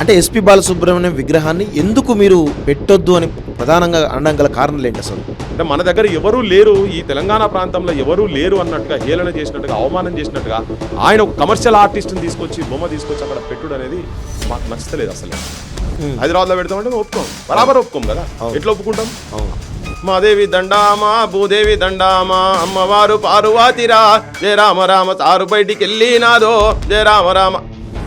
అంటే ఎస్పీ బాలసుబ్రహ్మణ్యం విగ్రహాన్ని ఎందుకు మీరు పెట్టొద్దు అని ప్రధానంగా అనడం గల కారణాలు ఏంటి అసలు? అంటే మన దగ్గర ఎవరూ లేరు, ఈ తెలంగాణ ప్రాంతంలో ఎవరూ లేరు అన్నట్టుగా, హేళన చేసినట్టుగా, అవమానం చేసినట్టుగా ఆయన ఒక కమర్షియల్ ఆర్టిస్ట్ని తీసుకొచ్చి బొమ్మ తీసుకొచ్చి అక్కడ పెట్టుడు అనేది మాకు నచ్చలేదు అసలు. హైదరాబాద్లో పెడతామంటే ఒప్పుకోం, బరాబర్ ఒప్పుకోం కదా, ఎట్లా ఒప్పుకుంటాం? మాదేవి దండామా భూదేవి దండామా అమ్మవారు పార్వతిరా జయ రామ రామ తారు బయటికి వెళ్ళినాదో జయ రామ రామ.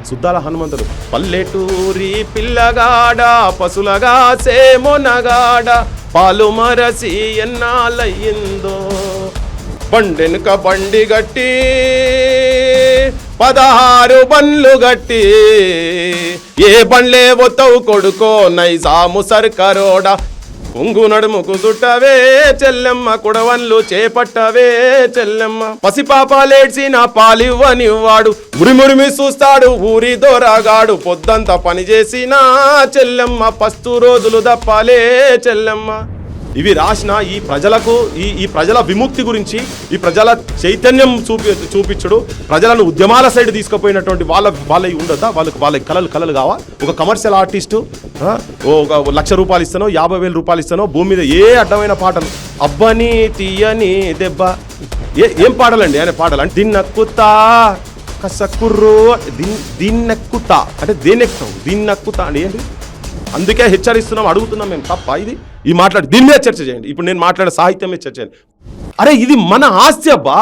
సుద్దాల హనుమంతుడు పల్లెటూరి పిల్లగాడ పశులగా సేమొనగాడ పాలు మరసి ఎన్నాలయ్యిందో బండెనుక బండి గట్టి 16 బండ్లు గట్టి ఏ బండ్లే ఒత్తవు కొడుకో నైజాము సర్కారోడా కొంగు నడుముకు చుట్టవే చెల్లెమ్మ కుడవన్లు చేపట్టవే చెల్లెమ్మ పసిపాపాలేడ్చిన పాలివ్వనివ్వాడు మురిమురిమి చూస్తాడు ఊరి దొరగాడు పొద్దంతా పని చేసిన చెల్లెమ్మ పస్తు రోజులు దప్పాలే చెల్లెమ్మ. ఇవి రాసిన ఈ ప్రజలకు ఈ ప్రజల విముక్తి గురించి, ఈ ప్రజల చైతన్యం చూపించడు, ప్రజలను ఉద్యమాల సైడ్ తీసుకుపోయినటువంటి వాళ్ళవి ఉండద్దా? వాళ్ళకి కళలు కావా? ఒక కమర్షియల్ ఆర్టిస్టు ఒక ₹1,00,000 ఇస్తానో 50,000 రూపాయలు ఇస్తానో భూమి మీద ఏ అడ్డమైన పాటలు, అబ్బని తీయని దెబ్బ, ఏం పాటలండి ఆయన పాటలు? అంటే దిన్నక్కుతా కసకుర్రు దిన్నెక్కుతా అంటే దేన్నెక్కుతాం, దిన్నక్కుతా అండి ఏంటి? అందుకే హెచ్చరిస్తున్నాం, అడుగుతున్నాం మేము, తప్ప ఇది? ఈ మాట్లాడి దీని మీద చర్చ చేయండి. ఇప్పుడు నేను మాట్లాడే సాహిత్యం మీద చర్చ చేయండి. అరే ఇది మన ఆస్తి అబ్బా.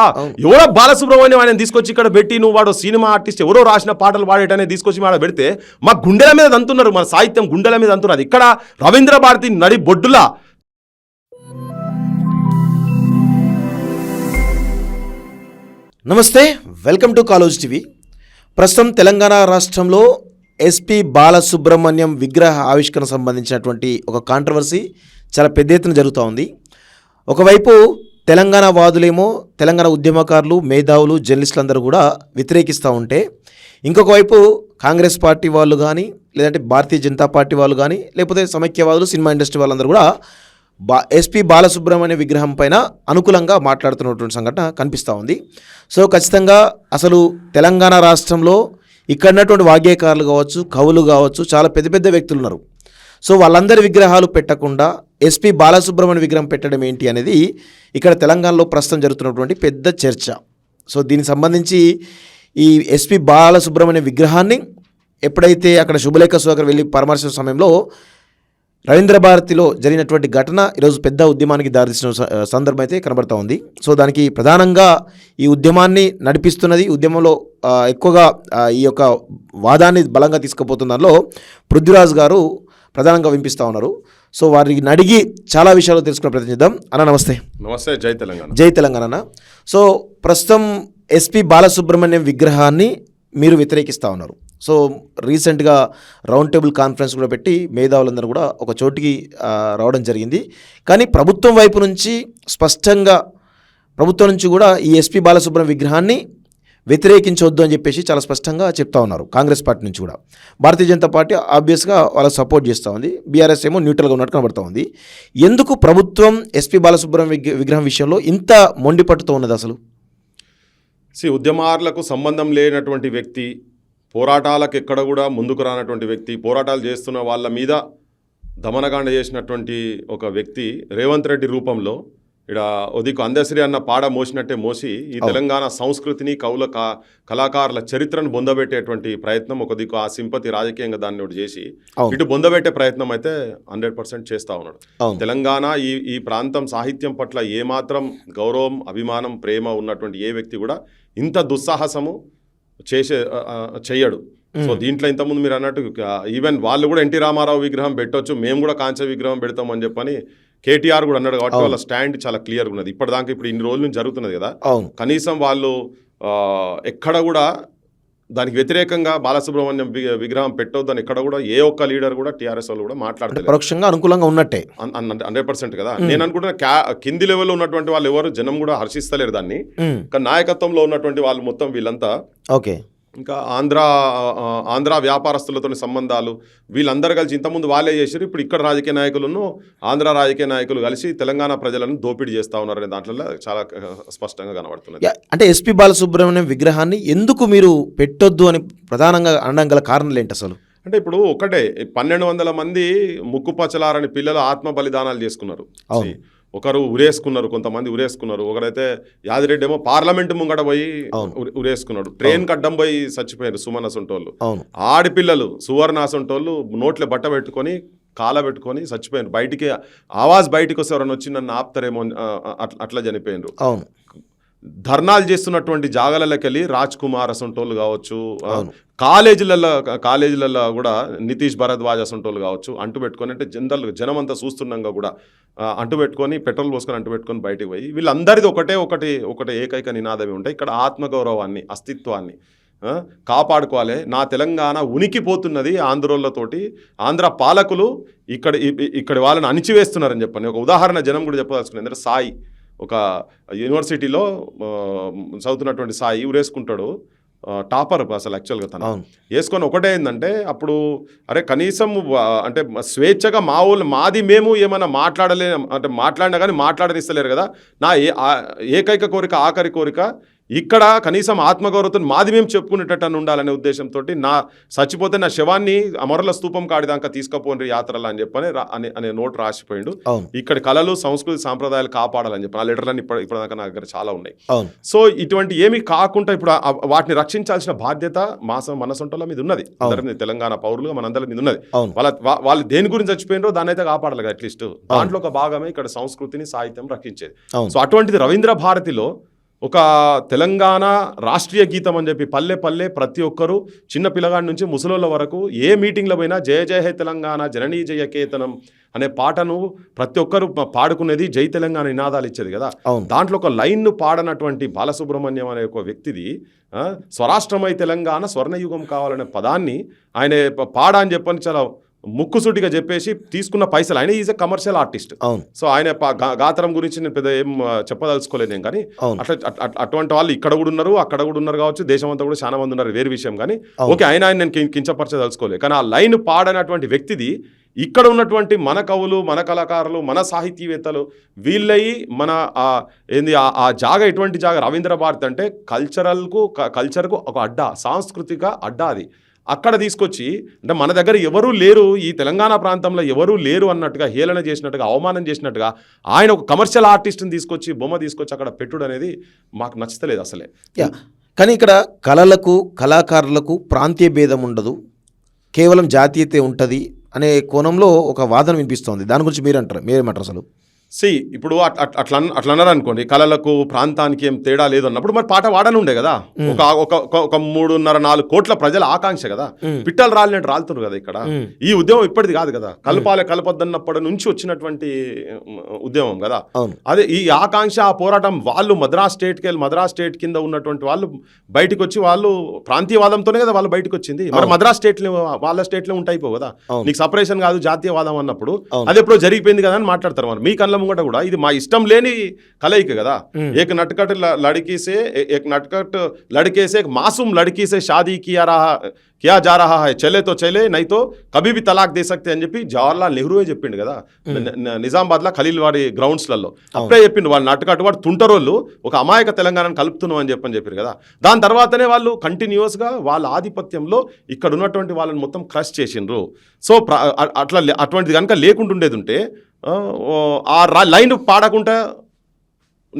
ఎవరో బాలసుబ్రహ్మణ్యం ఆయన తీసుకొచ్చి ఇక్కడ పెట్టి నువ్వు వాడు సినిమా ఆర్టిస్ట్ ఎవరో రాసిన పాటలు పాడేటనే తీసుకొచ్చి మాట పెడితే మా గుండెల మీద అంటున్నారు, మన సాహిత్యం గుండెల మీద అంటున్నారు. ఇక్కడ రవీంద్ర భారతి నడి బొడ్డులా. నమస్తే, వెల్కమ్ టు కాలేజ్ టీవీ. ప్రస్తుతం తెలంగాణ రాష్ట్రంలో ఎస్పీ బాలసుబ్రహ్మణ్యం విగ్రహ ఆవిష్కరణ సంబంధించినటువంటి ఒక కాంట్రవర్సీ చాలా పెద్ద ఎత్తున జరుగుతూ ఉంది. ఒకవైపు తెలంగాణ వాదులేమో, తెలంగాణ ఉద్యమకారులు, మేధావులు, జర్నలిస్టులు అందరూ కూడా వ్యతిరేకిస్తూ ఉంటే, ఇంకొక వైపు కాంగ్రెస్ పార్టీ వాళ్ళు కానీ, లేదంటే భారతీయ జనతా పార్టీ వాళ్ళు కానీ, లేకపోతే సమైక్యవాదులు, సినిమా ఇండస్ట్రీ వాళ్ళందరూ కూడా ఎస్పీ బాలసుబ్రహ్మణ్య విగ్రహం పైన అనుకూలంగా మాట్లాడుతున్నటువంటి సంఘటన కనిపిస్తూ ఉంది. సో ఖచ్చితంగా అసలు తెలంగాణ రాష్ట్రంలో ఇక్కడ ఉన్నటువంటి వాగ్గేయకారులు కావచ్చు, కవులు కావచ్చు, చాలా పెద్ద పెద్ద వ్యక్తులు ఉన్నారు. సో వాళ్ళందరి విగ్రహాలు పెట్టకుండా ఎస్పీ బాలసుబ్రహ్మణ్య విగ్రహం పెట్టడం ఏంటి అనేది ఇక్కడ తెలంగాణలో ప్రస్తుతం జరుగుతున్నటువంటి పెద్ద చర్చ. సో దీనికి సంబంధించి ఈ ఎస్పీ బాలసుబ్రహ్మణ్య విగ్రహాన్ని ఎప్పుడైతే అక్కడ శుభలేఖ సుధాకర్ వెళ్ళి పరామర్శించిన సమయంలో రవీంద్ర భారతిలో జరిగినటువంటి ఘటన ఈరోజు పెద్ద ఉద్యమానికి దారితీసిన సందర్భం అయితే కనబడతా ఉంది. సో దానికి ప్రధానంగా ఈ ఉద్యమాన్ని నడిపిస్తున్నది, ఉద్యమంలో ఎక్కువగా ఈ యొక్క వాదాన్ని బలంగా తీసుకుపోతున్న దానిలో పృథ్వీరాజ్ గారు ప్రధానంగా వినిపిస్తూ ఉన్నారు. సో వారిని అడిగి చాలా విషయాలు తెలుసుకునే ప్రయత్నం చేద్దాం. అన్న నమస్తే. నమస్తే, జై తెలంగాణ. జై తెలంగాణ అన్న. సో ప్రస్తుతం ఎస్పీ బాలసుబ్రహ్మణ్యం విగ్రహాన్ని మీరు వ్యతిరేకిస్తూ ఉన్నారు. సో రీసెంట్గా రౌండ్ టేబుల్ కాన్ఫరెన్స్ కూడా పెట్టి మేధావులందరూ కూడా ఒక చోటికి రావడం జరిగింది. కానీ ప్రభుత్వం వైపు నుంచి స్పష్టంగా, ప్రభుత్వం నుంచి కూడా ఈ ఎస్పీ బాలసుబ్రహ్మణ్యం విగ్రహాన్ని వ్యతిరేకించవద్దు అని చెప్పేసి చాలా స్పష్టంగా చెప్తా ఉన్నారు. కాంగ్రెస్ పార్టీ నుంచి కూడా. భారతీయ జనతా పార్టీ ఆబ్వియస్గా వాళ్ళకి సపోర్ట్ చేస్తూ ఉంది, బీఆర్ఎస్ ఏమో న్యూట్రల్గా ఉన్నట్టు కనబడుతూ ఉంది. ఎందుకు ప్రభుత్వం ఎస్పీ బాలసుబ్రహ్మణ్యం విగ్రహం విషయంలో ఇంత మొండి పట్టుతూ ఉన్నది అసలు? ఉద్యమాలకు సంబంధం లేనటువంటి వ్యక్తి, పోరాటాలకు ఎక్కడ కూడా ముందుకు రానటువంటి వ్యక్తి, పోరాటాలు చేస్తున్న వాళ్ళ మీద దమనగాండ చేసినటువంటి ఒక వ్యక్తి రేవంత్ రెడ్డి రూపంలో ఇక్కడ ఒదికు అందశ్రీ అన్న పాడ మోసినట్టే మోసి ఈ తెలంగాణ సంస్కృతిని, కవుల కళాకారుల చరిత్రను బొందబెట్టేటువంటి ప్రయత్నం, ఒక దిక్కు ఆ సింపతి రాజకీయంగా దాన్ని ఒకటి చేసి ఇటు బొందబెట్టే ప్రయత్నం అయితే 100% చేస్తూ ఉన్నాడు. తెలంగాణ ఈ ప్రాంతం సాహిత్యం పట్ల ఏమాత్రం గౌరవం, అభిమానం, ప్రేమ ఉన్నటువంటి ఏ వ్యక్తి కూడా ఇంత దుస్సాహసము చెయ్యడు. సో దీంట్లో ఇంతకుముందు మీరు అన్నట్టు ఈవెన్ వాళ్ళు కూడా ఎన్టీ రామారావు విగ్రహం పెట్టొచ్చు, మేము కూడా కాంచ విగ్రహం పెడతాం అని చెప్పని కేటీఆర్ కూడా అన్నాడు. కాబట్టి వాళ్ళ స్టాండ్ చాలా క్లియర్గా ఉన్నది. ఇప్పటిదాకా ఇప్పుడు ఇన్ని రోజుల నుంచి జరుగుతున్నది కదా, కనీసం వాళ్ళు ఎక్కడ కూడా దానికి వ్యతిరేకంగా బాలసుబ్రహ్మణ్యం విగ్రహం పెట్టొద్దని ఎక్కడ కూడా ఏ ఒక్క లీడర్ కూడా, టీఆర్ఎస్ వాళ్ళు కూడా మాట్లాడతారు. పరోక్షంగా అనుకూలంగా ఉన్నట్టే 100% కదా. నేను అనుకుంటున్నా కింది లెవెల్లో ఉన్నటువంటి వాళ్ళు ఎవరు జనం కూడా హర్షిస్తలేరు దాన్ని. కానీ నాయకత్వంలో ఉన్నటువంటి వాళ్ళు మొత్తం వీళ్ళంతా ఓకే, ఇంకా ఆంధ్ర వ్యాపారస్తులతో సంబంధాలు వీళ్ళందరూ కలిసి ఇంతకుముందు వాళ్ళే చేశారు. ఇప్పుడు ఇక్కడ రాజకీయ నాయకులను, ఆంధ్ర రాజకీయ నాయకులు కలిసి తెలంగాణ ప్రజలను దోపిడీ చేస్తూ ఉన్నారనే దాంట్లో చాలా స్పష్టంగా కనబడుతున్నది. అంటే ఎస్పీ బాలసుబ్రహ్మణ్యం విగ్రహాన్ని ఎందుకు మీరు పెట్టొద్దు అని ప్రధానంగా అనడం గల కారణాలు ఏంటి అసలు? అంటే ఇప్పుడు ఒకటే 1200 మంది ముక్కుపచ్చలారని పిల్లలు ఆత్మ బలిదానాలు చేసుకున్నారు. అవును. ఒకరు ఉరేసుకున్నారు, కొంతమంది ఉరేసుకున్నారు. ఒకరైతే యాదిరెడ్డి ఏమో పార్లమెంట్ ముంగట పోయి ఉరేసుకున్నాడు. ట్రైన్ అడ్డం పోయి చచ్చిపోయారు సుమన్ అసంటోళ్ళు. ఆడపిల్లలు సువర్ణ అసంటోళ్ళు నోట్లే బట్ట పెట్టుకొని కాల పెట్టుకొని చచ్చిపోయారు. బయటికి ఆవాజ్ బయటికి వస్తే ఎవరైనా వచ్చి నన్ను ఆపుతారేమో అట్లా చనిపోయినారు. ధర్నాలు చేస్తున్నటువంటి జాగాలకి వెళ్ళి రాజ్ కుమార్ అసంటోళ్ళు కావచ్చు, కాలేజీలలో కూడా నితీష్ భరద్వాజ్ అసంటోళ్ళు కావచ్చు, అంటు పెట్టుకొని అంటే జనం అంతా చూస్తున్నాగా కూడా అంటు పెట్టుకొని పెట్రోల్ పోసుకొని అంటు పెట్టుకొని బయటకు పోయి వీళ్ళందరిది ఒకటే ఏకైక నినాదమే ఉంటాయి. ఇక్కడ ఆత్మగౌరవాన్ని, అస్తిత్వాన్ని కాపాడుకోవాలి. నా తెలంగాణ ఉనికిపోతున్నది ఆంధ్రోళ్ళతోటి, ఆంధ్ర పాలకులు ఇక్కడ వాళ్ళని అణిచివేస్తున్నారని చెప్పని ఒక ఉదాహరణ జనం కూడా చెప్పదలుచుకున్నాను. ఎందుకంటే సాయి ఒక యూనివర్సిటీలో చదువుతున్నటువంటి సాయి ఉరేసుకుంటాడు, టాపర్ అసలు యాక్చువల్గా తను వేసుకొని. ఒకటే ఏంటంటే అప్పుడు అరే కనీసం అంటే స్వేచ్ఛగా మాది మేము ఏమైనా అంటే మాట్లాడినా కానీ మాట్లాడనిస్తలేరు కదా. నా ఏకైక కోరిక, ఆఖరి కోరిక ఇక్కడ కనీసం ఆత్మగౌరవంతో మాది మేము చెప్పుకునేటట్టు ఉండాలనే ఉద్దేశంతో నా చచ్చిపోతే నా శవాన్ని అమరుల స్తూపం కాడిదాకా తీసుకుపోండి యాత్రలు అని చెప్పని అనే నోట్ రాసిపోయిండు. ఇక్కడ కళలు, సంస్కృతి, సాంప్రదాయాలు కాపాడాలని చెప్పి ఆ లెటర్లన్నీ ఇప్పటిదాకా నా దగ్గర చాలా ఉన్నాయి. సో ఇటువంటి ఏమి కాకుండా ఇప్పుడు వాటిని రక్షించాల్సిన బాధ్యత మన సొంటల మీద ఉన్నది. అందరి తెలంగాణ పౌరులుగా మనందరి మీద ఉన్నది. వాళ్ళు దేని గురించి చచ్చిపోయినరో దాన్ని అయితే కాపాడాలి కదా అట్లీస్ట్. దాంట్లో ఒక భాగమే ఇక్కడ సంస్కృతిని, సాహిత్యం రక్షించేది. సో అటువంటిది రవీంద్ర భారతిలో ఒక తెలంగాణ రాష్ట్రీయ గీతం అని చెప్పి పల్లె పల్లె ప్రతి ఒక్కరు చిన్న పిల్లగాడి నుంచి ముసలోళ్ళ వరకు ఏ మీటింగ్లో పోయినా జయ జయ హే తెలంగాణ జననీ జయ కేతనం అనే పాటను ప్రతి ఒక్కరు పాడుకునేది, జై తెలంగాణ నినాదాలు ఇచ్చేది కదా. దాంట్లో ఒక లైన్ను పాడనటువంటి బాలసుబ్రహ్మణ్యం అనే ఒక వ్యక్తిది స్వరాష్ట్రమై తెలంగాణ స్వర్ణయుగం కావాలనే పదాన్ని ఆయన పాడ అని చెప్పని చాలా ముక్కుసూటిగా చెప్పేసి తీసుకున్న పైసలు. ఆయన is a commercial artist. So ఆయన గాత్రం గురించి నేను పెద్ద ఏం చెప్పదలుచుకోలేదు నేను, కానీ అటువంటి వాళ్ళు ఇక్కడ కూడా ఉన్నారు, అక్కడ కూడా ఉన్నారు కావచ్చు, దేశం అంతా కూడా చాలా మంది ఉన్నారు, వేరే విషయం. కానీ ఓకే, ఆయన నేను కించపరచదలుచుకోలేదు. కానీ ఆ లైన్ పాడనటువంటి వ్యక్తిది ఇక్కడ ఉన్నటువంటి మన కవులు, మన కళాకారులు, మన సాహితీవేత్తలు వీళ్ళయి మన ఏంది ఆ జాగ ఎటువంటి జాగ రవీంద్ర భారతి అంటే కల్చర్కు ఒక అడ్డా, సాంస్కృతిక అడ్డా. అది అక్కడ తీసుకొచ్చి అంటే మన దగ్గర ఎవరూ లేరు, ఈ తెలంగాణ ప్రాంతంలో ఎవరూ లేరు అన్నట్టుగా హేళన చేసినట్టుగా, అవమానం చేసినట్టుగా ఆయన ఒక కమర్షియల్ ఆర్టిస్ట్ని తీసుకొచ్చి బొమ్మ తీసుకొచ్చి అక్కడ పెట్టుడు అనేది మాకు నచ్చలేదు అసలే. కానీ ఇక్కడ కళలకు, కళాకారులకు ప్రాంతీయ భేదం ఉండదు, కేవలం జాతీయతే ఉంటుంది అనే కోణంలో ఒక వాదన వినిపిస్తోంది. దాని గురించి మీరేమంటారు అసలు? ఇప్పుడు అట్లా అన్నారు అనుకోండి, కళలకు ప్రాంతానికి ఏం తేడా లేదు అన్నప్పుడు మరి పాట వాడనుండే కదా. ఒక 3.5-4 కోట్ల ప్రజల ఆకాంక్ష కదా, పిట్టలు రాలినట్టు రాలుతున్నారు కదా. ఇక్కడ ఈ ఉద్యమం ఇప్పటిది కాదు కదా, కలపొద్దన్నప్పటి నుంచి వచ్చినటువంటి ఉద్యమం కదా. అదే ఈ ఆకాంక్ష, ఆ పోరాటం వాళ్ళు మద్రాస్ స్టేట్ కింద ఉన్నటువంటి వాళ్ళు బయటకు వచ్చి వాళ్ళు ప్రాంతీయవాదంతోనే కదా వాళ్ళు బయటకు వచ్చింది. మరి మద్రాస్ వాళ్ళ స్టేట్లో ఉంటాయిపో కదా, నీకు సపరేషన్ కాదు జాతీయవాదం అన్నప్పుడు అది ఎప్పుడో జరిగిపోయింది కదా అని మాట్లాడతారు. మరి మీ కళ్ళ ముంగట కూడా ఇది మా ఇష్టం లేని కలయిక కదా. ఏక్ నట్కట్ లड़के से मासूम लड़की से शादी किया जा रहा है, चले तो चले नहीं तो कभी भी तलाक दे सकते అని చెప్పి జవహర్లాల్ నెహ్రూవే చెప్పిండు కదా. నిజామాబాద్లో ఖలీల్ వాడి గ్రౌండ్స్లలో అప్పుడే చెప్పిండు, వాళ్ళు నట్టుకట్టు వాడు తుంటరోళ్ళు ఒక అమాయక తెలంగాణను కలుపుతున్నాం అని చెప్పారు కదా. దాని తర్వాతనే వాళ్ళు కంటిన్యూస్గా వాళ్ళ ఆధిపత్యంలో ఇక్కడ ఉన్నటువంటి వాళ్ళని మొత్తం క్రష్ చేసిండ్రు. సో అటువంటిది కనుక లేకుంటుండేది ఉంటే ఆ లైన్ పాడకుండా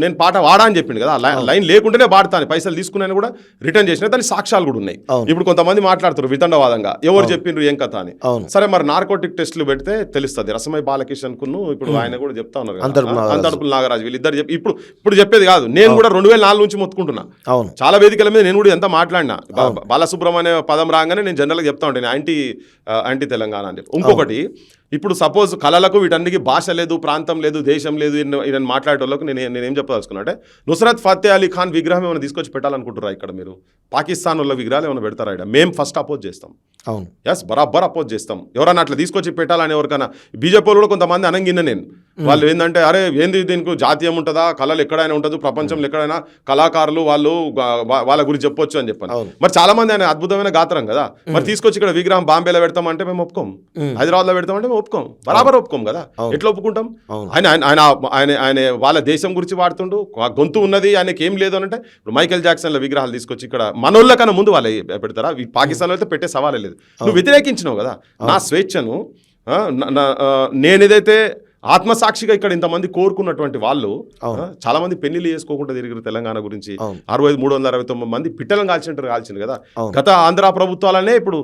నేను పాట వాడా అని చెప్పిండు కదా. లైన్ లేకుంటేనే పాడతాను, పైసలు తీసుకున్నాను కూడా రిటర్న్ చేసిన దాని సాక్ష్యాలు కూడా ఉన్నాయి. ఇప్పుడు కొంతమంది మాట్లాడుతారు వితండవాదంగా, ఎవరు చెప్పిండ్రు ఏం కథ అని. సరే, మరి నార్కోటిక్ టెస్టులు పెడితే తెలుస్తుంది. రసమై బాలకిషన్ కును ఇప్పుడు ఆయన కూడా చెప్తా ఉన్నారు, అంతడుపుల నాగరాజు, వీళ్ళిద్దరు ఇప్పుడు చెప్పేది కాదు. నేను కూడా 2004 నుంచి మొత్తుకుంటున్నా చాలా వేదికల మీద. నేను కూడా ఎంత మాట్లాడినా బాలసుబ్రహ్మణ్య పదం రాగానే నేను జనరల్గా చెప్తా ఉంటాను యాంటీ తెలంగాణ అని చెప్పి. ఇంకొకటి, ఇప్పుడు సపోజ్ కళలకు వీటన్నిటికీ భాష లేదు, ప్రాంతం లేదు, దేశం లేదు ఈయన మాట్లాడేటోళ్ళకు నేనేం చెప్పదలుచుకున్నా అంటే, నుస్రత్ ఫతే అలీ ఖాన్ విగ్రహం ఏమైనా తీసుకొచ్చి పెట్టాలనుకుంటున్నారా ఇక్కడ మీరు? పాకిస్తాన్ వాళ్ళ విగ్రహాలు ఏమైనా పెడతారా ఇక్కడ? మేము ఫస్ట్ అపోజ్ చేస్తాం. ఎస్, బరాబర్ అపోజ్ చేస్తాం. ఎవరైనా అట్లా తీసుకొచ్చి పెట్టాలని ఎవరికైనా బీజేపీ కూడా కొంతమంది అనంగిన్న నేను వాళ్ళు ఏంటంటే అరే ఏంది దీనికి జాతీయం ఉంటుందా, కళలు ఎక్కడైనా ఉంటుంది, ప్రపంచంలో ఎక్కడైనా కళాకారులు వాళ్ళు వాళ్ళ గురించి చెప్పొచ్చు అని చెప్పాను. మరి చాలా మంది ఆయన అద్భుతమైన గాత్రం కదా, మరి తీసుకొచ్చి ఇక్కడ విగ్రహం బాంబేలో పెడతామంటే మేము ఒప్పుకోం, హైదరాబాద్లో పెడతామంటే మేము ఒప్పుకోం, బరాబర్ ఒప్పుకోం కదా, ఎట్లా ఒప్పుకుంటాం? ఆయన ఆయన ఆయన ఆయన వాళ్ళ దేశం గురించి వాడుతుండు, గొంతు ఉన్నది, ఆయనకి ఏం లేదు అని అంటే ఇప్పుడు మైకేల్ జాక్సన్ల విగ్రహాలు తీసుకొచ్చి ఇక్కడ మనోళ్ళ కన్నా ముందు వాళ్ళు పెడతారా? పాకిస్తాన్లో అయితే పెట్టే సవాలే లేదు. నువ్వు వ్యతిరేకించినావు కదా నా స్వేచ్ఛను. నేను ఏదైతే ఆత్మసాక్షిగా ఇక్కడ ఇంతమంది కోరుకున్నటువంటి వాళ్ళు చాలా మంది పెళ్లిళ్ళు చేసుకోకుండా తిరిగిన తెలంగాణ గురించి 369 మంది పిట్టలను కాల్చింటారు కదా. గత ఆంధ్ర ప్రభుత్వాలనే ఇప్పుడు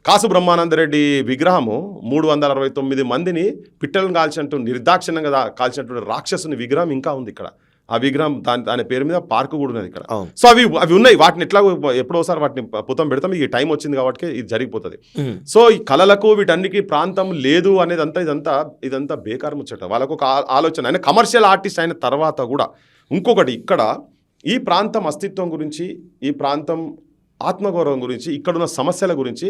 కాసు బ్రహ్మానందరెడ్డి విగ్రహము 369 మందిని పిట్టలను కాల్చినట్టు నిర్దాక్షిణ్యంగా కాల్చినటువంటి రాక్షసుని విగ్రహం ఇంకా ఉంది ఇక్కడ. ఆ విగ్రహం దాని పేరు మీద పార్కు కూడా ఉన్నది ఇక్కడ. సో అవి ఉన్నాయి, వాటిని ఎట్లా ఎప్పుడోసారి వాటిని పుతం పెడతాం, ఈ టైం వచ్చింది కాబట్టి ఇది జరిగిపోతుంది. సో ఈ కళలకు వీటన్నికి ప్రాంతం లేదు అనేది ఇదంతా బేకార్ ముచ్చట. వాళ్ళకు ఒక ఆలోచన. ఆయన కమర్షియల్ ఆర్టిస్ట్ అయిన తర్వాత కూడా ఇంకొకటి, ఇక్కడ ఈ ప్రాంతం అస్తిత్వం గురించి, ఈ ప్రాంతం ఆత్మగౌరవం గురించి, ఇక్కడున్న సమస్యల గురించి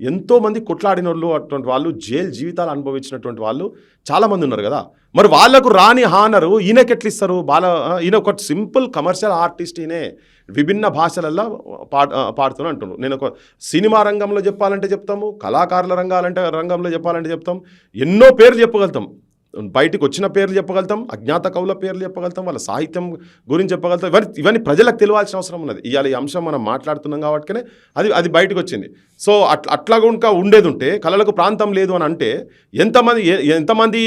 ఎంతోమంది కొట్లాడిన వాళ్ళు, అటువంటి వాళ్ళు జైలు జీవితాలు అనుభవించినటువంటి వాళ్ళు చాలామంది ఉన్నారు కదా. మరి వాళ్లకు రాని హానరు ఈయనకెట్లు ఇస్తారు? ఈయన ఒక సింపుల్ కమర్షియల్ ఆర్టిస్ట్, ఈయనే విభిన్న భాషలలో పాడుతూనే అంటున్నాను. నేను ఒక సినిమా రంగంలో చెప్పాలంటే చెప్తాము, కళాకారుల రంగంలో చెప్పాలంటే చెప్తాం, ఎన్నో పేర్లు చెప్పగలుగుతాం, బయటికి వచ్చిన పేర్లు చెప్పగలుగుతాం, అజ్ఞాత కవుల పేర్లు చెప్పగలుగుతాం, వాళ్ళ సాహిత్యం గురించి చెప్పగలుగుతాం. ఇవన్నీ ప్రజలకు తెలియాల్సిన అవసరం ఉన్నది. ఇవాళ ఈ అంశం మనం మాట్లాడుతున్నాం కాబట్టి అది బయటకు వచ్చింది. సో అట్లా కనుక ఉండేది ఉంటే, కళలకు ప్రాంతం లేదు అని అంటే ఎంతమంది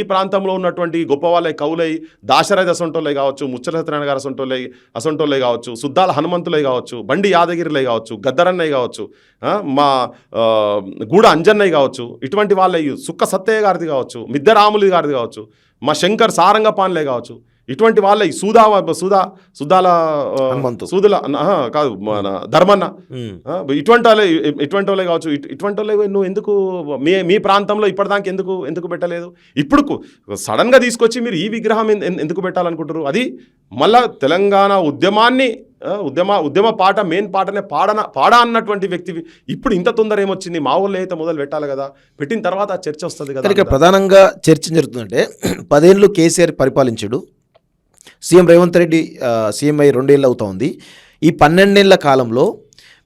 ఈ ప్రాంతంలో ఉన్నటువంటి గొప్ప వాళ్ళై కవులై, దాశరథి అసొంటోళ్ళై కావచ్చు, ముచ్చట సత్యనారాయణ గారు అసొంటోళ్ళై కావచ్చు, సుద్దాల హనుమంతులై కావచ్చు, బండి యాదగిరిలై కావచ్చు, గద్దరన్నయ్య కావచ్చు, మా గూడ అంజన్నయ్య కావచ్చు, ఇటువంటి వాళ్ళై, సుక్క సత్తయ్య గారిది కావచ్చు, మిద్దరాములు గారిది కావచ్చు, మా శంకర్ సారంగపాన్లే కావచ్చు, ఇటువంటి వాళ్ళ సుద్దాల కాదు మన ధర్మన్న, ఇటువంటి వాళ్ళే కావచ్చు. ఇటువంటి వాళ్ళే నువ్వు ఎందుకు మీ ప్రాంతంలో ఇప్పటిదాకా ఎందుకు పెట్టలేదు? ఇప్పుడు సడన్గా తీసుకొచ్చి మీరు ఈ విగ్రహం ఎందుకు పెట్టాలనుకుంటారు? అది మళ్ళా తెలంగాణ ఉద్యమ పాట, మెయిన్ పాటనే పాడా అన్నటువంటి వ్యక్తి ఇప్పుడు ఇంత తొందర ఏమొచ్చింది? మా ఊళ్ళో అయితే మొదలు పెట్టాలి కదా, పెట్టిన తర్వాత చర్చ వస్తుంది కదా. ఇక్కడ ప్రధానంగా చర్చ జరుగుతుందంటే 10 ఏళ్ళు కేసీఆర్ పరిపాలించాడు, సీఎం రేవంత్ రెడ్డి సీఎం అయ్యి 2 ఏళ్ళు అవుతా ఉంది. ఈ 12 ఏళ్ల కాలంలో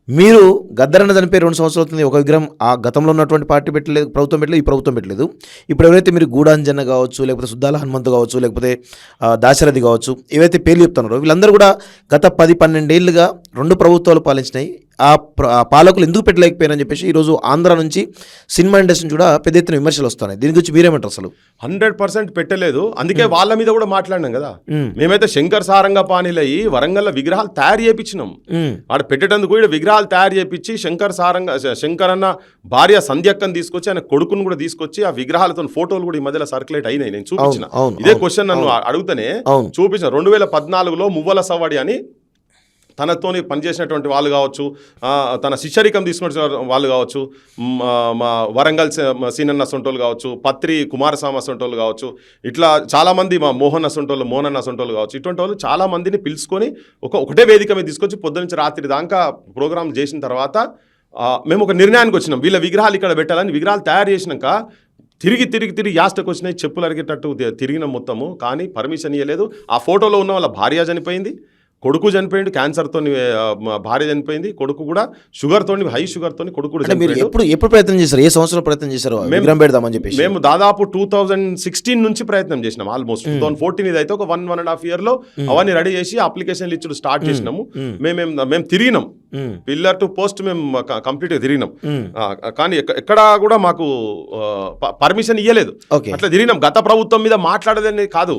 మీరు గద్దరన్న చనిపోయి 2 సంవత్సరాలు అవుతుంది, ఒక విగ్రహం ఆ గతంలో ఉన్నటువంటి పార్టీ పెట్టలేదు, ప్రభుత్వం పెట్టలేదు, ఈ ప్రభుత్వం పెట్టలేదు. ఇప్పుడు ఎవరైతే మీరు గూడాంజన్న కావచ్చు, లేకపోతే సుద్దాల హనుమంతు కావచ్చు, లేకపోతే దాశరథి కావచ్చు, ఏవైతే పేర్లు చెప్తున్నారో వీళ్ళందరూ కూడా గత 10-12 ఏళ్ళుగా 2 ప్రభుత్వాలు పాలించినాయి. ఆ పాలకులు ఎందుకు పెట్టలేకపోయారని చెప్పేసి ఈరోజు ఆంధ్ర నుంచి సినిమా ఇండస్ట్రీ కూడా పెద్ద ఎత్తున విమర్శలు వస్తున్నాయి. దీని గురించి మీరేమంటారు? అసలు 100% పెట్టలేదు, అందుకే వాళ్ళ మీద కూడా మాట్లాడినాం కదా. మేమైతే శంకర్ సారంగపాణిలయ్యి వరంగల్ విగ్రహాలు తయారు చేయించినాం. వాడు పెట్టేటందుకు కూడా విగ్రహాలు తయారు చేయించి శంకర్ అన్న భార్య సంధ్యక్కని తీసుకొచ్చి, ఆయన కొడుకును కూడా తీసుకొచ్చి, ఆ విగ్రహాలతో ఫోటోలు కూడా ఈ మధ్యలో సర్క్యులేట్ అయినాయి. నేను చూపించిన ఇదే క్వశ్చన్ నన్ను అడుగుతానే చూపించిన. 2014లో మువ్వల సవడి అని తనతోని పనిచేసినటువంటి వాళ్ళు కావచ్చు, తన శిష్యరికం తీసుకున్న వాళ్ళు కావచ్చు, మా వరంగల్ సీనన్న సొంటోళ్ళు కావచ్చు, పత్రి కుమారస్వామి సొంటోళ్ళు కావచ్చు, ఇట్లా చాలామంది మా మోహన్ అసొంటోళ్ళు కావచ్చు, ఇటువంటి వాళ్ళు చాలామందిని పిలుచుకొని ఒకటే వేదిక మీద తీసుకొచ్చి పొద్దు నుంచి రాత్రి దాకా ప్రోగ్రాం చేసిన తర్వాత మేము ఒక నిర్ణయానికి వచ్చినాం, వీళ్ళ విగ్రహాలు ఇక్కడ పెట్టాలని. విగ్రహాలు తయారు చేసినాక తిరిగి యాస్టకు వచ్చినాయి, చెప్పులు అరిగేటట్టు తిరిగిన మొత్తము, కానీ పర్మిషన్ ఇవ్వలేదు. ఆ ఫోటోలో ఉన్న వాళ్ళ భార్య చనిపోయింది, కొడుకు చనిపోయింది, క్యాన్సర్తో భార్య చనిపోయింది, కొడుకు కూడా షుగర్తో, హై షుగర్తో కొడుకు కూడా చనిపోయింది. ఎప్పుడు ప్రయత్నం చేశారు? ఏ సంవత్సరం ప్రయత్నం చేశారు విగ్రహం పెడదామని చెప్పి? మేము దాదాపు 2016 నుంచి ప్రయత్నం చేసినాం. ఆల్మోస్ట్ 2014 ఇది అయితే ఒక 1.5 year లో అవన్నీ రెడీ చేసి అప్లికేషన్లు ఇచ్చుడు స్టార్ట్ చేసినాము. మేము తిరిగినాం, పిల్లర్ టు పోస్ట్ మేము కంప్లీట్గా తిరిగినాం, కానీ ఎక్కడా కూడా మాకు పర్మిషన్ ఇవ్వలేదు. అట్లా తిరిగినాం. గత ప్రభుత్వం మీద మాట్లాడేదని కాదు,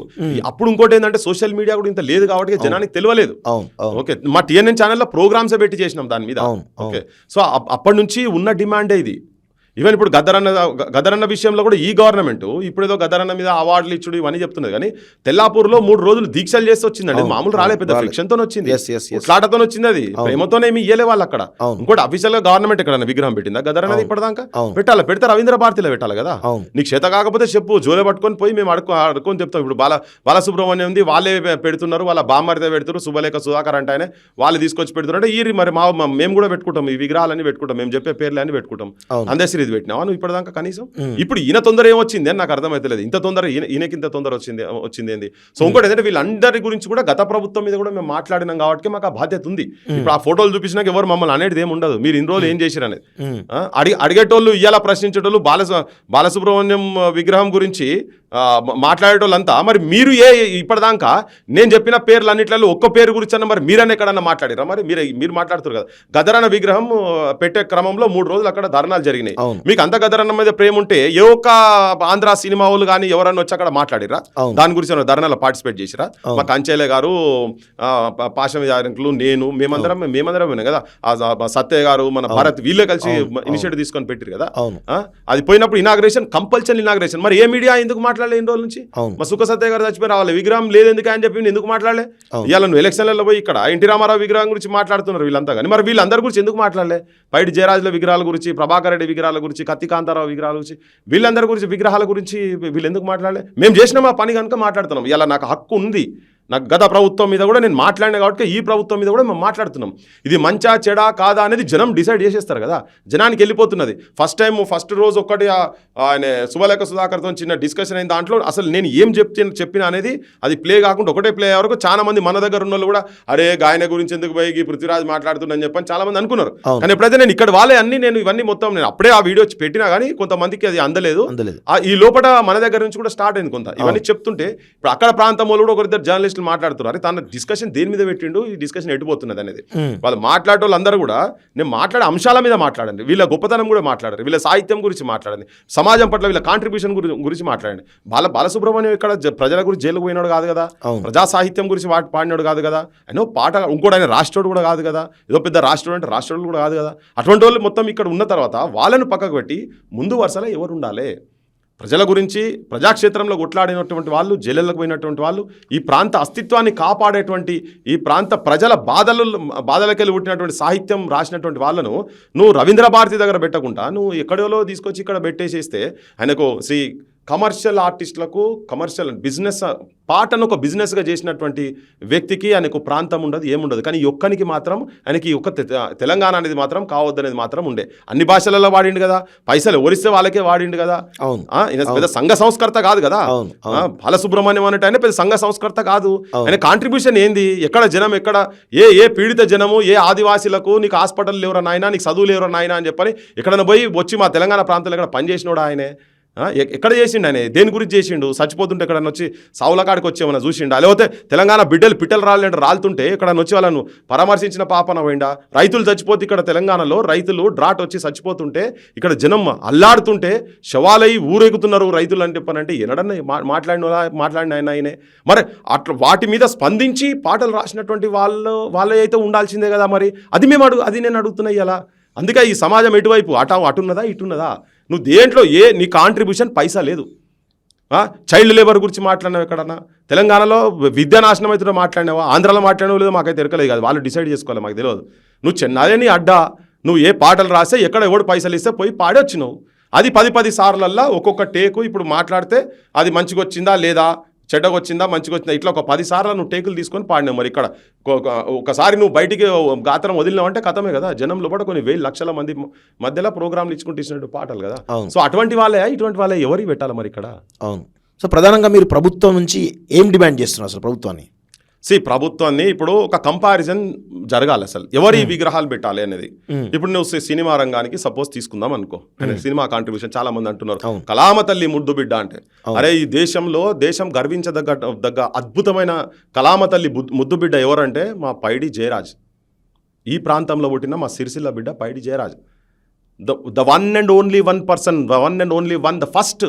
అప్పుడు ఇంకోటి ఏంటంటే సోషల్ మీడియా కూడా ఇంత లేదు కాబట్టి జనానికి తెలియలేదు. ఓకే, మా TNN ఛానల్లో ప్రోగ్రామ్స్ పెట్టి చేసినాం దాని మీద. ఓకే, సో అప్పటి నుంచి ఉన్న డిమాండే ఇది. ఈవెన్ ఇప్పుడు గద్దరన్న విషయంలో కూడా ఈ గవర్నమెంట్ ఇప్పుడు ఏదో గద్దరన్న మీద అవార్డులు ఇచ్చుడు ఇవన్నీ చెప్తున్నది, కానీ తెల్లాపూర్లో 3 రోజులు దీక్షలు చేసి వచ్చిందండి. మామూలు రాలే, పెద్ద ఫ్రిక్షన్తో వచ్చింది, కొట్లాటతో వచ్చింది, అది ప్రేమతోనే ఏమి ఇయ్యలే వాళ్ళు అక్కడ. ఇంకోటి అఫీషియల్ గా గవర్నమెంట్ ఎక్కడన్నా విగ్రహం పెట్టిందా గద్దరన్నది? ఇప్పటిదాకా పెట్టాలి, పెడితే రవీంద్ర భారతిలో పెట్టాలి కదా. నీకు చేత కాకపోతే చెప్పు, జోలే పట్టుకొని పోయి మేము అడుకొని చెప్తాం. ఇప్పుడు బాలసుబ్రహ్మణ్యం ఉంది, వాళ్ళే పెడుతున్నారు, వాళ్ళ బామ్మరిదే పెడుతున్నారు, శుభలేఖ సుధాకర్ అంటే ఆయన వాళ్ళు తీసుకొచ్చి పెడుతున్నారు. ఈ మరి మేము కూడా పెట్టుకుంటాం, ఈ విగ్రహాలన్నీ పెట్టుకుంటాం, మేము చెప్పే పేర్లు అన్ని పెట్టుకుంటాం. అందశ్రీ ఇది పెట్టినావా నువ్వు ఇప్పటిదాకా కనీసం? ఇప్పుడు ఈయన తొందర ఏమొచ్చింది అని నాకు అర్థమైతలేదు. ఇంత తొందర ఈయనకి ఇంత తొందర వచ్చింది ఏంది? సో ఇంకోటి ఏంటంటే వీళ్ళందరి గురించి కూడా గత ప్రభుత్వం మీద కూడా మేము మాట్లాడినాం కాబట్టి మాకు ఆ బాధ్యత ఉంది. ఇప్పుడు ఆ ఫోటోలు చూపించినాక ఎవరు మమ్మల్ని అనేది ఏమి ఉండదు, మీరు ఇన్ని రోజులు ఏం చేశారు అనేది. అడిగేటోళ్ళు ఇయ్యాల ప్రశ్నించేటోళ్ళు బాలసుబ్రహ్మణ్యం విగ్రహం గురించి మాట్లాడేటోళ్ళంతా మరి మీరు ఇప్పటిదాకా నేను చెప్పిన పేర్లు అన్నిట్లలో ఒక్క పేరు గురించి అన్న మరి మీరన్నా ఎక్కడన్నా మాట్లాడారా? మరి మీరు మాట్లాడుతారు కదా. గదరన్న విగ్రహం పెట్టే క్రమంలో 3 రోజులు అక్కడ ధర్నాలు జరిగినాయి. మీకు అంత గదరన్న మీద ప్రేమ ఉంటే ఏ ఒక్క ఆంధ్ర సినిమా వాళ్ళు కానీ ఎవరన్నా వచ్చి అక్కడ మాట్లాడిరా? దాని గురించి ధర్నాలో పార్టిసిపేట్ చేసిరా? మా కంచేలే గారు, పాశంకులు, నేను మేమందరం విన్నాం కదా. సత్య గారు, మన భారత్ వీళ్ళే కలిసి ఇనిషియేటివ్ తీసుకొని పెట్టారు కదా. అది పోయినప్పుడు ఇనాగ్రేషన్, కంపల్సరీ ఇనాగ్రేషన్. మరి ఏ మీడియా ఎందుకు మాట్లాడలే ఇన్ని రోజుల నుంచి? మా సుఖ సత్య గారు చచ్చిపోయి రావాలి, విగ్రహం లేదు ఎందుకు అని చెప్పి ఎందుకు మాట్లాడలే? ఇవాళ నువ్వు ఎలక్షన్లలో పోయి ఇక్కడ ఎన్టీ రామారావు విగ్రహం గురించి మాట్లాడుతున్నారు వీళ్ళంతా, కానీ మరి వీళ్ళందరి గురించి ఎందుకు మాట్లాడలే? పైడి జయరాజుల విగ్రహాల గురించి, ప్రభాకర్ రెడ్డి విగ్రహాల గురించి, కత్తి కాంతారావు విగ్రహాల గురించి, వీళ్ళందరి గురించి విగ్రహాల గురించి వీళ్ళు ఎందుకు మాట్లాడలే? మేము చేసిన మా పని కనుక మాట్లాడుతున్నాం. ఇలా నాకు హక్కు ఉంది, నాకు గత ప్రభుత్వం మీద కూడా నేను మాట్లాడినా కాబట్టి ఈ ప్రభుత్వం మీద కూడా మేము మాట్లాడుతున్నాం. ఇది మంచా చెడా కాదా అనేది జనం డిసైడ్ చేసేస్తారు కదా. జనానికి వెళ్ళిపోతున్నది. ఫస్ట్ రోజు ఒక్కటి ఆయన శుభలేఖ సుధాకర్తో చిన్న డిస్కషన్ అయిన దాంట్లో అసలు నేను ఏం చెప్పినా అనేది అది ప్లే కాకుండా ఒకటే ప్లే అయ్యే వరకు చాలా మంది మన దగ్గర ఉన్న వాళ్ళు కూడా అరే గాయన గురించి ఎందుకు పోయి పృథ్వీరాజ్ మాట్లాడుతుందని చెప్పని చాలా మంది అనుకున్నారు. కానీ ఎప్పుడైతే నేను ఇక్కడ వాళ్ళే నేను ఇవన్నీ మొత్తం నేను అప్పుడే ఆ వీడియో పెట్టినా కానీ కొంతమందికి అది అందలేదు. ఈ లోపల మన దగ్గర నుంచి కూడా స్టార్ట్ అయింది కొంత. ఇవన్నీ చెప్తుంటే ఇప్పుడు అక్కడ ప్రాంతం వాళ్ళు కూడా ఒకరిద్దరు జర్నలిస్ట్ మాట్లాడుతున్నారు, తన డిస్కషన్ దేని మీద పెట్టిండు, ఈ డిస్కషన్ ఎటుపోతున్నది అనేది. వాళ్ళు మాట్లాడే వాళ్ళందరూ కూడా నేను మాట్లాడే అంశాల మీద మాట్లాడండి, వీళ్ళ గొప్పతనం కూడా మాట్లాడండి, వీళ్ళ సాహిత్యం గురించి మాట్లాడండి, సమాజం పట్ల వీళ్ళ కాంట్రిబ్యూషన్ గురించి మాట్లాడండి. బాలసుబ్రహ్మణ్యం ఇక్కడ ప్రజల గురించి జైలుకు పోయినాడు కాదు కదా, ప్రజా సాహిత్యం గురించి పాడినాడు కాదు కదా, ఆయన పాట ఇంకోటి ఆయన రాష్ట్రుడు కూడా కాదు కదా, ఏదో పెద్ద రాష్ట్రుడు అంటే రాష్ట్రుడు కూడా కాదు కదా. అటువంటి వాళ్ళు మొత్తం ఇక్కడ ఉన్న తర్వాత వాళ్ళను పక్కకు పెట్టి ముందు వరుసలో ఎవరు ఉండాలి? ప్రజల గురించి ప్రజాక్షేత్రంలో కొట్లాడినటువంటి వాళ్ళు, జైళ్ళకు పోయినటువంటి వాళ్ళు, ఈ ప్రాంత అస్తిత్వాన్ని కాపాడేటువంటి, ఈ ప్రాంత ప్రజల బాధలకెళ్ళి పుట్టినటువంటి సాహిత్యం రాసినటువంటి వాళ్ళను నువ్వు రవీంద్ర భారతి దగ్గర పెట్టకుండా నువ్వు ఎక్కడో తీసుకొచ్చి ఇక్కడ పెట్టేసేస్తే ఆయనకు కమర్షియల్ ఆర్టిస్టులకు కమర్షియల్ బిజినెస్ పాటను ఒక బిజినెస్గా చేసినటువంటి వ్యక్తికి ఆయనకు ప్రాంతం ఉండదు, ఏముండదు. కానీ ఈ ఒక్కనికి మాత్రం ఆయనకి ఒక్క తెలంగాణ అనేది మాత్రం కావద్దనేది మాత్రం ఉండే. అన్ని భాషలలో వాడిండు కదా, పైసలు ఎవరిస్తే వాళ్ళకే వాడిండు కదా. పెద్ద సంఘ సంస్కర్త కాదు కదా బాలసుబ్రహ్మణ్యం అన్నట్టు. ఆయన పెద్ద సంఘ సంస్కర్త కాదు. ఆయన కాంట్రిబ్యూషన్ ఏంది? ఎక్కడ జనం, ఎక్కడ ఏ పీడిత జనము, ఏ ఆదివాసీలకు నీకు హాస్పిటల్ లేవరా నాయన, నీకు చదువు లేవరా నాయన అని చెప్పని ఎక్కడైనా పోయి వచ్చి మా తెలంగాణ ప్రాంతంలో ఎక్కడ పనిచేసినోడా ఆయనే? ఎక్కడ చేసిండు ఆయన? దేని గురించి చేసిండు? చచ్చిపోతుంటే ఎక్కడన్నా వచ్చి సావుల కాడికి వచ్చి ఏమన్నా చూసిండా? లేకపోతే తెలంగాణ పిట్టలు రాలుతుంటే ఎక్కడన్నా వచ్చి వాళ్ళను పరామర్శించిన పాపన పోయిండా? రైతులు చచ్చిపోతే ఇక్కడ తెలంగాణలో రైతులు డ్రాట్ వచ్చి చచ్చిపోతుంటే ఇక్కడ జనం అల్లాడుతుంటే శవాలై ఊరేగుతున్నారు రైతులు అని చెప్పనంటే ఎనడన్నా మాట్లాడిన ఆయనే. మరి అట్లా వాటి మీద స్పందించి పాటలు రాసినటువంటి వాళ్ళే అయితే ఉండాల్సిందే కదా. మరి అది నేను అడుగుతున్నా ఇలా. అందుకే ఈ సమాజం ఎటువైపు అటున్నదా ఇటున్నదా? నువ్వు దేంట్లో నీ కాంట్రిబ్యూషన్ పైసా లేదు. చైల్డ్ లేబర్ గురించి మాట్లాడినావు ఎక్కడన్నా? తెలంగాణలో విద్యా నాశనం అయితే మాట్లాడినావా? ఆంధ్రాలో మాట్లాడినావు లేదో మాకైతే ఎరకలేదు కాదు, వాళ్ళు డిసైడ్ చేసుకోవాలి, మాకు తెలియదు. నువ్వు చెన్నదే నీ అడ్డా, నువ్వు ఏ పాటలు రాస్తే ఎక్కడ ఎవడు పైసలు ఇస్తే పోయి పాడొచ్చినావు. అది 10 సార్లల్లా ఒక్కొక్క టేకు ఇప్పుడు మాట్లాడితే అది మంచిగా వచ్చిందా లేదా, చెడ్డగా వచ్చిందా మంచిగా వచ్చిందా, ఇట్లా ఒక 10 సార్లు నువ్వు టేకులు తీసుకొని పాడినావు. మరి ఇక్కడ ఒకసారి నువ్వు బయటికి గాత్రం వదిలినావు అంటే కథమే కదా. జనం లోపల కొన్ని 1000 లక్షల మంది మధ్యలో ప్రోగ్రాంలు ఇచ్చుకుంటూ ఇచ్చినట్టు పాటలు కదా. సో అటువంటి వాళ్ళే ఎవరికి పెట్టాలి మరి ఇక్కడ? అవును. సో ప్రధానంగా మీరు ప్రభుత్వం నుంచి ఏం డిమాండ్ చేస్తున్నారు అసలు ప్రభుత్వాన్ని? ప్రభుత్వాన్ని ఇప్పుడు ఒక కంపారిజన్ జరగాలి, అసలు ఎవరి విగ్రహాలు పెట్టాలి అనేది. ఇప్పుడు నువ్వు సినిమా రంగానికి సపోజ్ తీసుకుందాం అనుకో, సినిమా కాంట్రిబ్యూషన్ చాలా మంది అంటున్నారు కళామ తల్లి ముద్దు బిడ్డ అంటే. అరే ఈ దేశం గర్వించదగ్గ అద్భుతమైన కళామ తల్లి ముద్దు బిడ్డ ఎవరంటే మా పైడి జయరాజ్. ఈ ప్రాంతంలో పుట్టిన మా సిరిసిల్ల బిడ్డ Paidi Jayaraj. The one and only one person, the first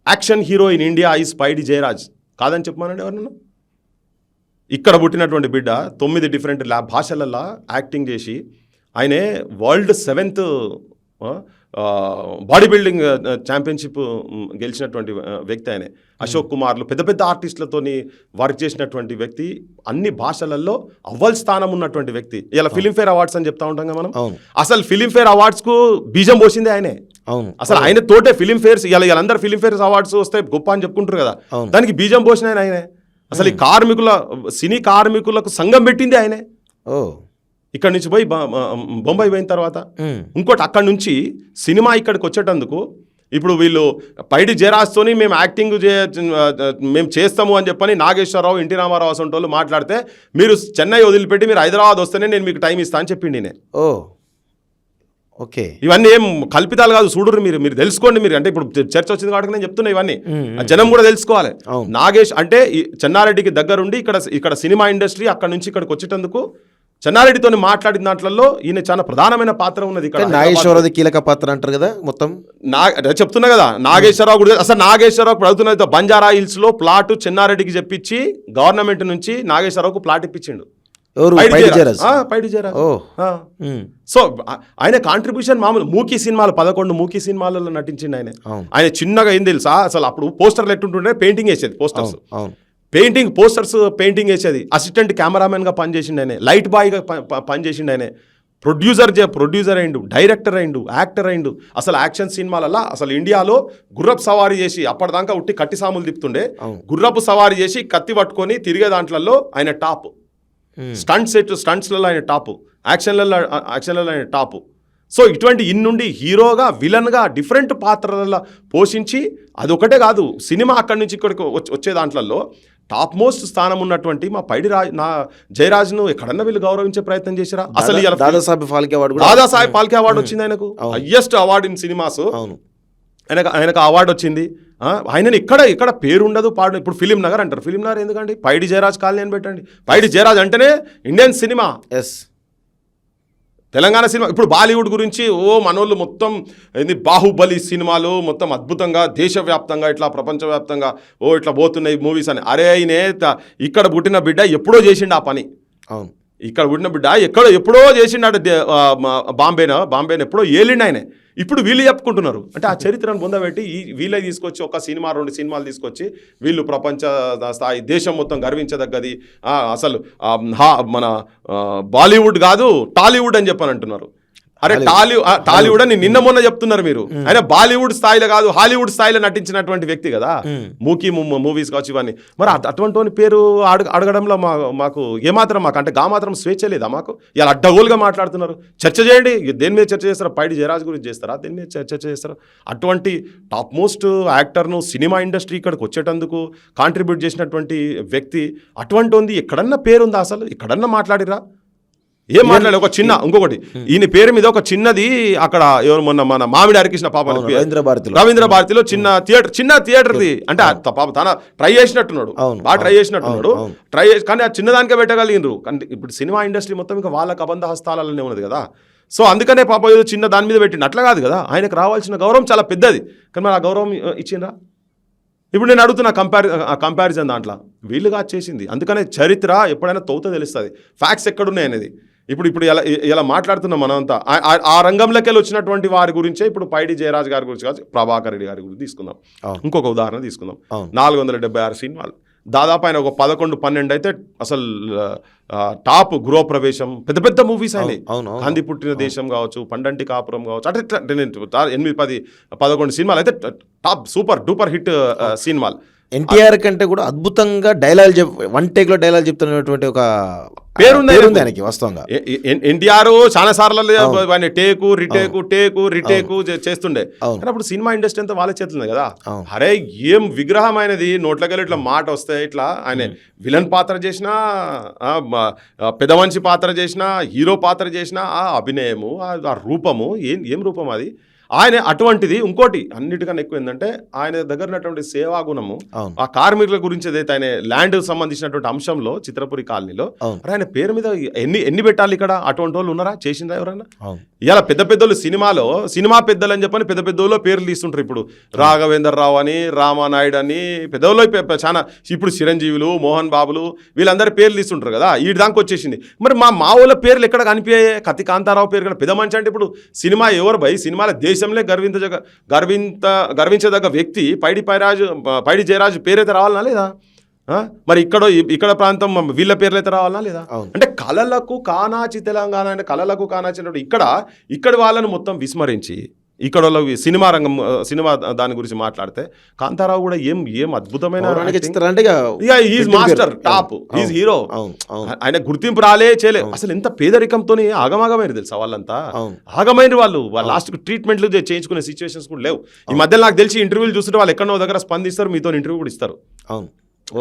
action hero in India is Paidi Jayaraj. కాదని చెప్పమానండి ఎవరన్నా? ఇక్కడ పుట్టినటువంటి బిడ్డ 9 డిఫరెంట్ భాషలలో యాక్టింగ్ చేసి ఆయనే world 7th body building championship గెలిచినటువంటి వ్యక్తి. ఆయనే అశోక్ కుమార్లు పెద్ద ఆర్టిస్టులతో వర్క్ చేసినటువంటి వ్యక్తి, అన్ని భాషలలో అవ్వల్ స్థానం ఉన్నటువంటి వ్యక్తి. ఇలా ఫిలింఫేర్ అవార్డ్స్ అని చెప్తా ఉంటాం కదా మనం. అసలు ఫిలింఫేర్ అవార్డ్స్కు బీజం పోసిందే ఆయనే. అసలు ఆయన తోటే ఫిలింఫేర్స్ ఇలా అందరు ఫిలింఫేర్స్ అవార్డ్స్ వస్తే గొప్ప అని చెప్పుకుంటారు కదా, దానికి బీజం పోసిన ఆయనే. అసలు ఈ సినీ కార్మికులకు సంఘం పెట్టింది ఆయనే. ఇక్కడ నుంచి పోయి బొంబాయి పోయిన తర్వాత ఇంకోటి అక్కడ నుంచి సినిమా ఇక్కడికి వచ్చేటందుకు ఇప్పుడు వీళ్ళు పైడి జయరాజ్తోని మేము యాక్టింగ్ మేము చేస్తాము అని చెప్పని నాగేశ్వరరావు ఎన్టీ రామారావు అసంటి వాళ్ళు మాట్లాడితే మీరు చెన్నై వదిలిపెట్టి మీరు హైదరాబాద్ వస్తేనే నేను మీకు టైం ఇస్తాను అని చెప్పిండి నేను. ఓ ఓకే, ఇవన్నీ ఏం కల్పితాలు కాదు, చూడరు మీరు తెలుసుకోండి. మీరు అంటే ఇప్పుడు చర్చ వచ్చింది కాబట్టి నేను చెప్తున్నా, ఇవన్నీ జనం కూడా తెలుసుకోవాలి. నాగేష్ అంటే చెన్నారెడ్డికి దగ్గరుండి ఇక్కడ సినిమా ఇండస్ట్రీ అక్కడ నుంచి ఇక్కడికి వచ్చేటందుకు చెన్నారెడ్డితో మాట్లాడిన దాంట్లో ఈయన చాలా ప్రధానమైన పాత్ర ఉన్నది. ఇక్కడ నాగేశ్వరరావు కీలక పాత్ర అంటారు కదా మొత్తం. చెప్తున్నా కదా నాగేశ్వరరావు కూడా అసలు నాగేశ్వరరావు ప్రభుత్వం బంజారా హిల్స్ లో ప్లాట్ చెన్నారెడ్డికి చెప్పించి గవర్నమెంట్ నుంచి నాగేశ్వరరావుకు ప్లాట్ ఇప్పించిండు. పైడి జయరాజ్. సో ఆయన కాంట్రిబ్యూషన్ మామూలు మూకీ సినిమాలు 11 మూకీ సినిమాలలో నటించిండు ఆయన చిన్నగా ఏం తెలుసా అసలు అప్పుడు పోస్టర్లు ఎట్టుంటుండే పెయింటింగ్ వేసేది పోస్టర్స్ పెయింటింగ్ వేసేది. అసిస్టెంట్ కెమెరామెన్గా పనిచేసిండు ఆయన, లైట్ బాయ్గా పనిచేసిండు ఆయన, ప్రొడ్యూసర్ అయిండు, డైరెక్టర్ అయిండు, యాక్టర్ అయిండు. అసలు యాక్షన్ సినిమాలలో అసలు ఇండియాలో గుర్రపు సవారీ చేసి అప్పటిదాకా ఉట్టి కట్టి సాములు తిప్పుతుండే, గుర్రపు సవారీ చేసి కత్తి పట్టుకొని తిరిగే దాంట్లలో ఆయన టాప్. స్టంట్స్లలో ఆయన టాపు, యాక్షన్లలో ఆయన టాపు. సో ఇటువంటి ఇన్నుండి హీరోగా విలన్గా డిఫరెంట్ పాత్రలలో పోషించి అదొకటే కాదు సినిమా అక్కడి నుంచి ఇక్కడికి వచ్చే దాంట్లలో టాప్ మోస్ట్ స్థానం ఉన్నటువంటి మా జయరాజ్ను ఎక్కడన్నా వీళ్ళు గౌరవించే ప్రయత్నం చేశారా? అసలు దాదాసాహెబ్ ఫాల్కే అవార్డు వచ్చింది ఆయనకు, హైయెస్ట్ అవార్డు ఇన్ సినిమాస్. ఆయనకు అవార్డు వచ్చింది. ఆయనని ఇక్కడ పేరు ఉండదు పాడు. ఇప్పుడు ఫిలిం నగర్ అంటారు, ఫిలిం నగర్ ఎందుకండి? పైడి జయరాజ్ కాలనీ అని పెట్టండి. పైడి జయరాజ్ అంటేనే ఇండియన్ సినిమా. తెలంగాణ సినిమా. ఇప్పుడు బాలీవుడ్ గురించి మనోళ్ళు మొత్తం ఏంది బాహుబలి సినిమాలు మొత్తం అద్భుతంగా దేశవ్యాప్తంగా ఇట్లా ప్రపంచవ్యాప్తంగా ఇట్లా పోతున్నాయి మూవీస్ అని. అరే అయినే ఇక్కడ పుట్టిన బిడ్డ ఎప్పుడో చేసిండు ఆ పని. అవును, ఇక్కడ పుట్టిన బిడ్డ ఎప్పుడో చేసిండు. బాంబేను ఎప్పుడో ఏలిండు ఆయన. ఇప్పుడు వీళ్ళు చెప్పుకుంటున్నారు అంటే ఆ చరిత్రను పొందబెట్టి వీళ్ళే తీసుకొచ్చి ఒక సినిమా 2 సినిమాలు తీసుకొచ్చి వీళ్ళు ప్రపంచ స్థాయి దేశం మొత్తం గర్వించదగ్గది అసలు మన బాలీవుడ్ కాదు టాలీవుడ్ అని చెప్పని అంటున్నారు. అరే టాలీవుడ్ అని నిన్న మొన్న చెప్తున్నారు మీరు. ఆయన బాలీవుడ్ స్థాయిలో కాదు హాలీవుడ్ స్థాయిలో నటించినటువంటి వ్యక్తి కదా. మూకీ మూవీస్ కావచ్చు ఇవన్నీ. మరి అటువంటి పేరు అడగడంలో మాకు ఏమాత్రం మాకు అంటే మాత్రం స్వేచ్ఛ లేదా మాకు? ఇలా అడ్డగోలుగా మాట్లాడుతున్నారు. చర్చ చేయండి, దేని మీద చర్చ చేస్తారా? పైడి జయరాజ్ గురించి చేస్తారా? దేని మీద చర్చ చేస్తారా? అటువంటి టాప్ మోస్ట్ యాక్టర్ను సినిమా ఇండస్ట్రీ ఇక్కడికి వచ్చేటందుకు కాంట్రిబ్యూట్ చేసినటువంటి వ్యక్తి అటువంటి ఉంది. ఎక్కడన్నా పేరుందా? అసలు ఎక్కడన్నా మాట్లాడిరా? ఏం మాట్లాడే ఒక చిన్న ఇంకొకటి ఈయన పేరు మీద ఒక చిన్నది అక్కడ ఎవరు మన మామిడి హరికృష్ణ పాప రవీంద్ర భారతిలో చిన్న థియేటర్ది అంటే పాప తన ట్రై చేసినట్టున్నాడు, బాగా ట్రై చేసినట్టున్నాడు. కానీ ఆ చిన్నదానికే పెట్టగలిగినరు. కానీ ఇప్పుడు సినిమా ఇండస్ట్రీ మొత్తం ఇంకా వాళ్ళకి అబంధ హస్తాలనే ఉన్నది కదా. సో అందుకనే పాప ఏదో చిన్న దాని మీద పెట్టిండు. అట్లా కాదు కదా, ఆయనకు రావాల్సిన గౌరవం చాలా పెద్దది. కానీ మరి ఆ గౌరవం ఇచ్చిండ్రా? ఇప్పుడు నేను అడుగుతున్నా కంపారిజన్ దాంట్లో వీళ్ళుగా చేసింది. అందుకనే చరిత్ర ఎప్పుడైనా తోత తెలుస్తుంది, ఫ్యాక్ట్స్ ఎక్కడున్నాయి అనేది. ఇప్పుడు ఇలా మాట్లాడుతున్నాం మనంతా. ఆ రంగంలోకి వెళ్ళి వచ్చినటువంటి వారి గురించే ఇప్పుడు పైడి జయరాజ్ గారి గురించి కాదు, ప్రభాకర్ రెడ్డి గారి గురించి తీసుకుందాం. ఇంకొక ఉదాహరణ తీసుకుందాం. 476 సినిమాలు, దాదాపు ఆయన ఒక 11-12 అయితే అసలు టాప్. గృహప్రవేశం, పెద్ద మూవీస్ అయినాయి. గాంధీ పుట్టిన దేశం కావచ్చు, పండంటి కాపురం కావచ్చు, అంటే 8-10-11 సినిమాలు అయితే టాప్ సూపర్ డూపర్ హిట్ సినిమాలు. ఎన్టీఆర్ కంటే కూడా అద్భుతంగా డైలాగ్ వన్ టేక్ లో డైలాగ్ చెప్తున్నటువంటి ఒక పేరుంది ఆయనకి వాస్తవంగా. ఎన్టీఆర్ చాలా సార్లు టేకు రిటేకు చేస్తుండే. కానీ అప్పుడు సినిమా ఇండస్ట్రీ అంతా వాళ్ళ చేతులుంది కదా. అరే ఏం విగ్రహం ఆయనది, నోట్లకెళ్ళి ఇట్లా మాట వస్తే ఇట్లా ఆయన విలన్ పాత్ర చేసినా, పెద్ద మనిషి పాత్ర చేసినా, హీరో పాత్ర చేసినా, ఆ అభినయము, ఆ రూపము ఏం రూపం అది ఆయన. అటువంటిది ఇంకోటి అన్నిటికన్నా ఎక్కువ ఏంటంటే ఆయన దగ్గర ఉన్నటువంటి సేవా గుణము, ఆ కార్మికుల గురించి ఏదైతే ఆయన ల్యాండ్ సంబంధించినటువంటి అంశంలో చిత్రపురి కాలనీలో ఆయన పేరు మీద ఎన్ని పెట్టాలి ఇక్కడ? అటువంటి వాళ్ళు ఉన్నారా? చేసిందా ఎవరైనా? ఇలా పెద్దోళ్ళు సినిమా పెద్దలు అని చెప్పని పెద్దోళ్ళు పేర్లు తీస్తుంటారు. ఇప్పుడు రాఘవేందర్ రావు అని, రామానాయుడు అని పెద్దోళ్ళు చాలా. ఇప్పుడు చిరంజీవులు, మోహన్ బాబులు వీళ్ళందరి పేర్లు తీస్తుంటారు కదా. ఈ దానికి వచ్చేసింది. మరి మా వాళ్ళ పేర్లు ఎక్కడ కనిపించాయి? కత్తి కాంతారావు పేరు కూడా పెద్ద మనిషి అంటే ఇప్పుడు సినిమా ఎవరు భయ్? సినిమాల దేశంలో గర్వించదగ్గ వ్యక్తి పైడి జయరాజ్ పేరైతే రావాలనా లేదా? మరి ఇక్కడ ప్రాంతం వీళ్ళ పేర్లు అయితే రావాలనా లేదా? అంటే కళలకు కానాచి తెలంగాణ అంటే కళలకు కానాచి ఇక్కడ వాళ్ళను మొత్తం విస్మరించి ఇక్కడ సినిమా రంగం సినిమా దాని గురించి మాట్లాడితే కాంతారావు కూడా ఏం అద్భుతమైన is master top is hero. ఆయన గుర్తింపు చేయలే. అసలు ఎంత పేదరికంతో ఆగమాగమైనది తెలుసా వాళ్ళంతా. ఆగమైన వాళ్ళు లాస్ట్కి ట్రీట్మెంట్లు చేయించుకునే సిచ్యువేషన్స్ కూడా లేవు. ఈ మధ్య నాకు తెలిసి ఇంటర్వ్యూలు చూస్తుంటే వాళ్ళు ఎక్కడో దగ్గర స్పందిస్తారు, మీతో ఇంటర్వ్యూ కూడా ఇస్తారు.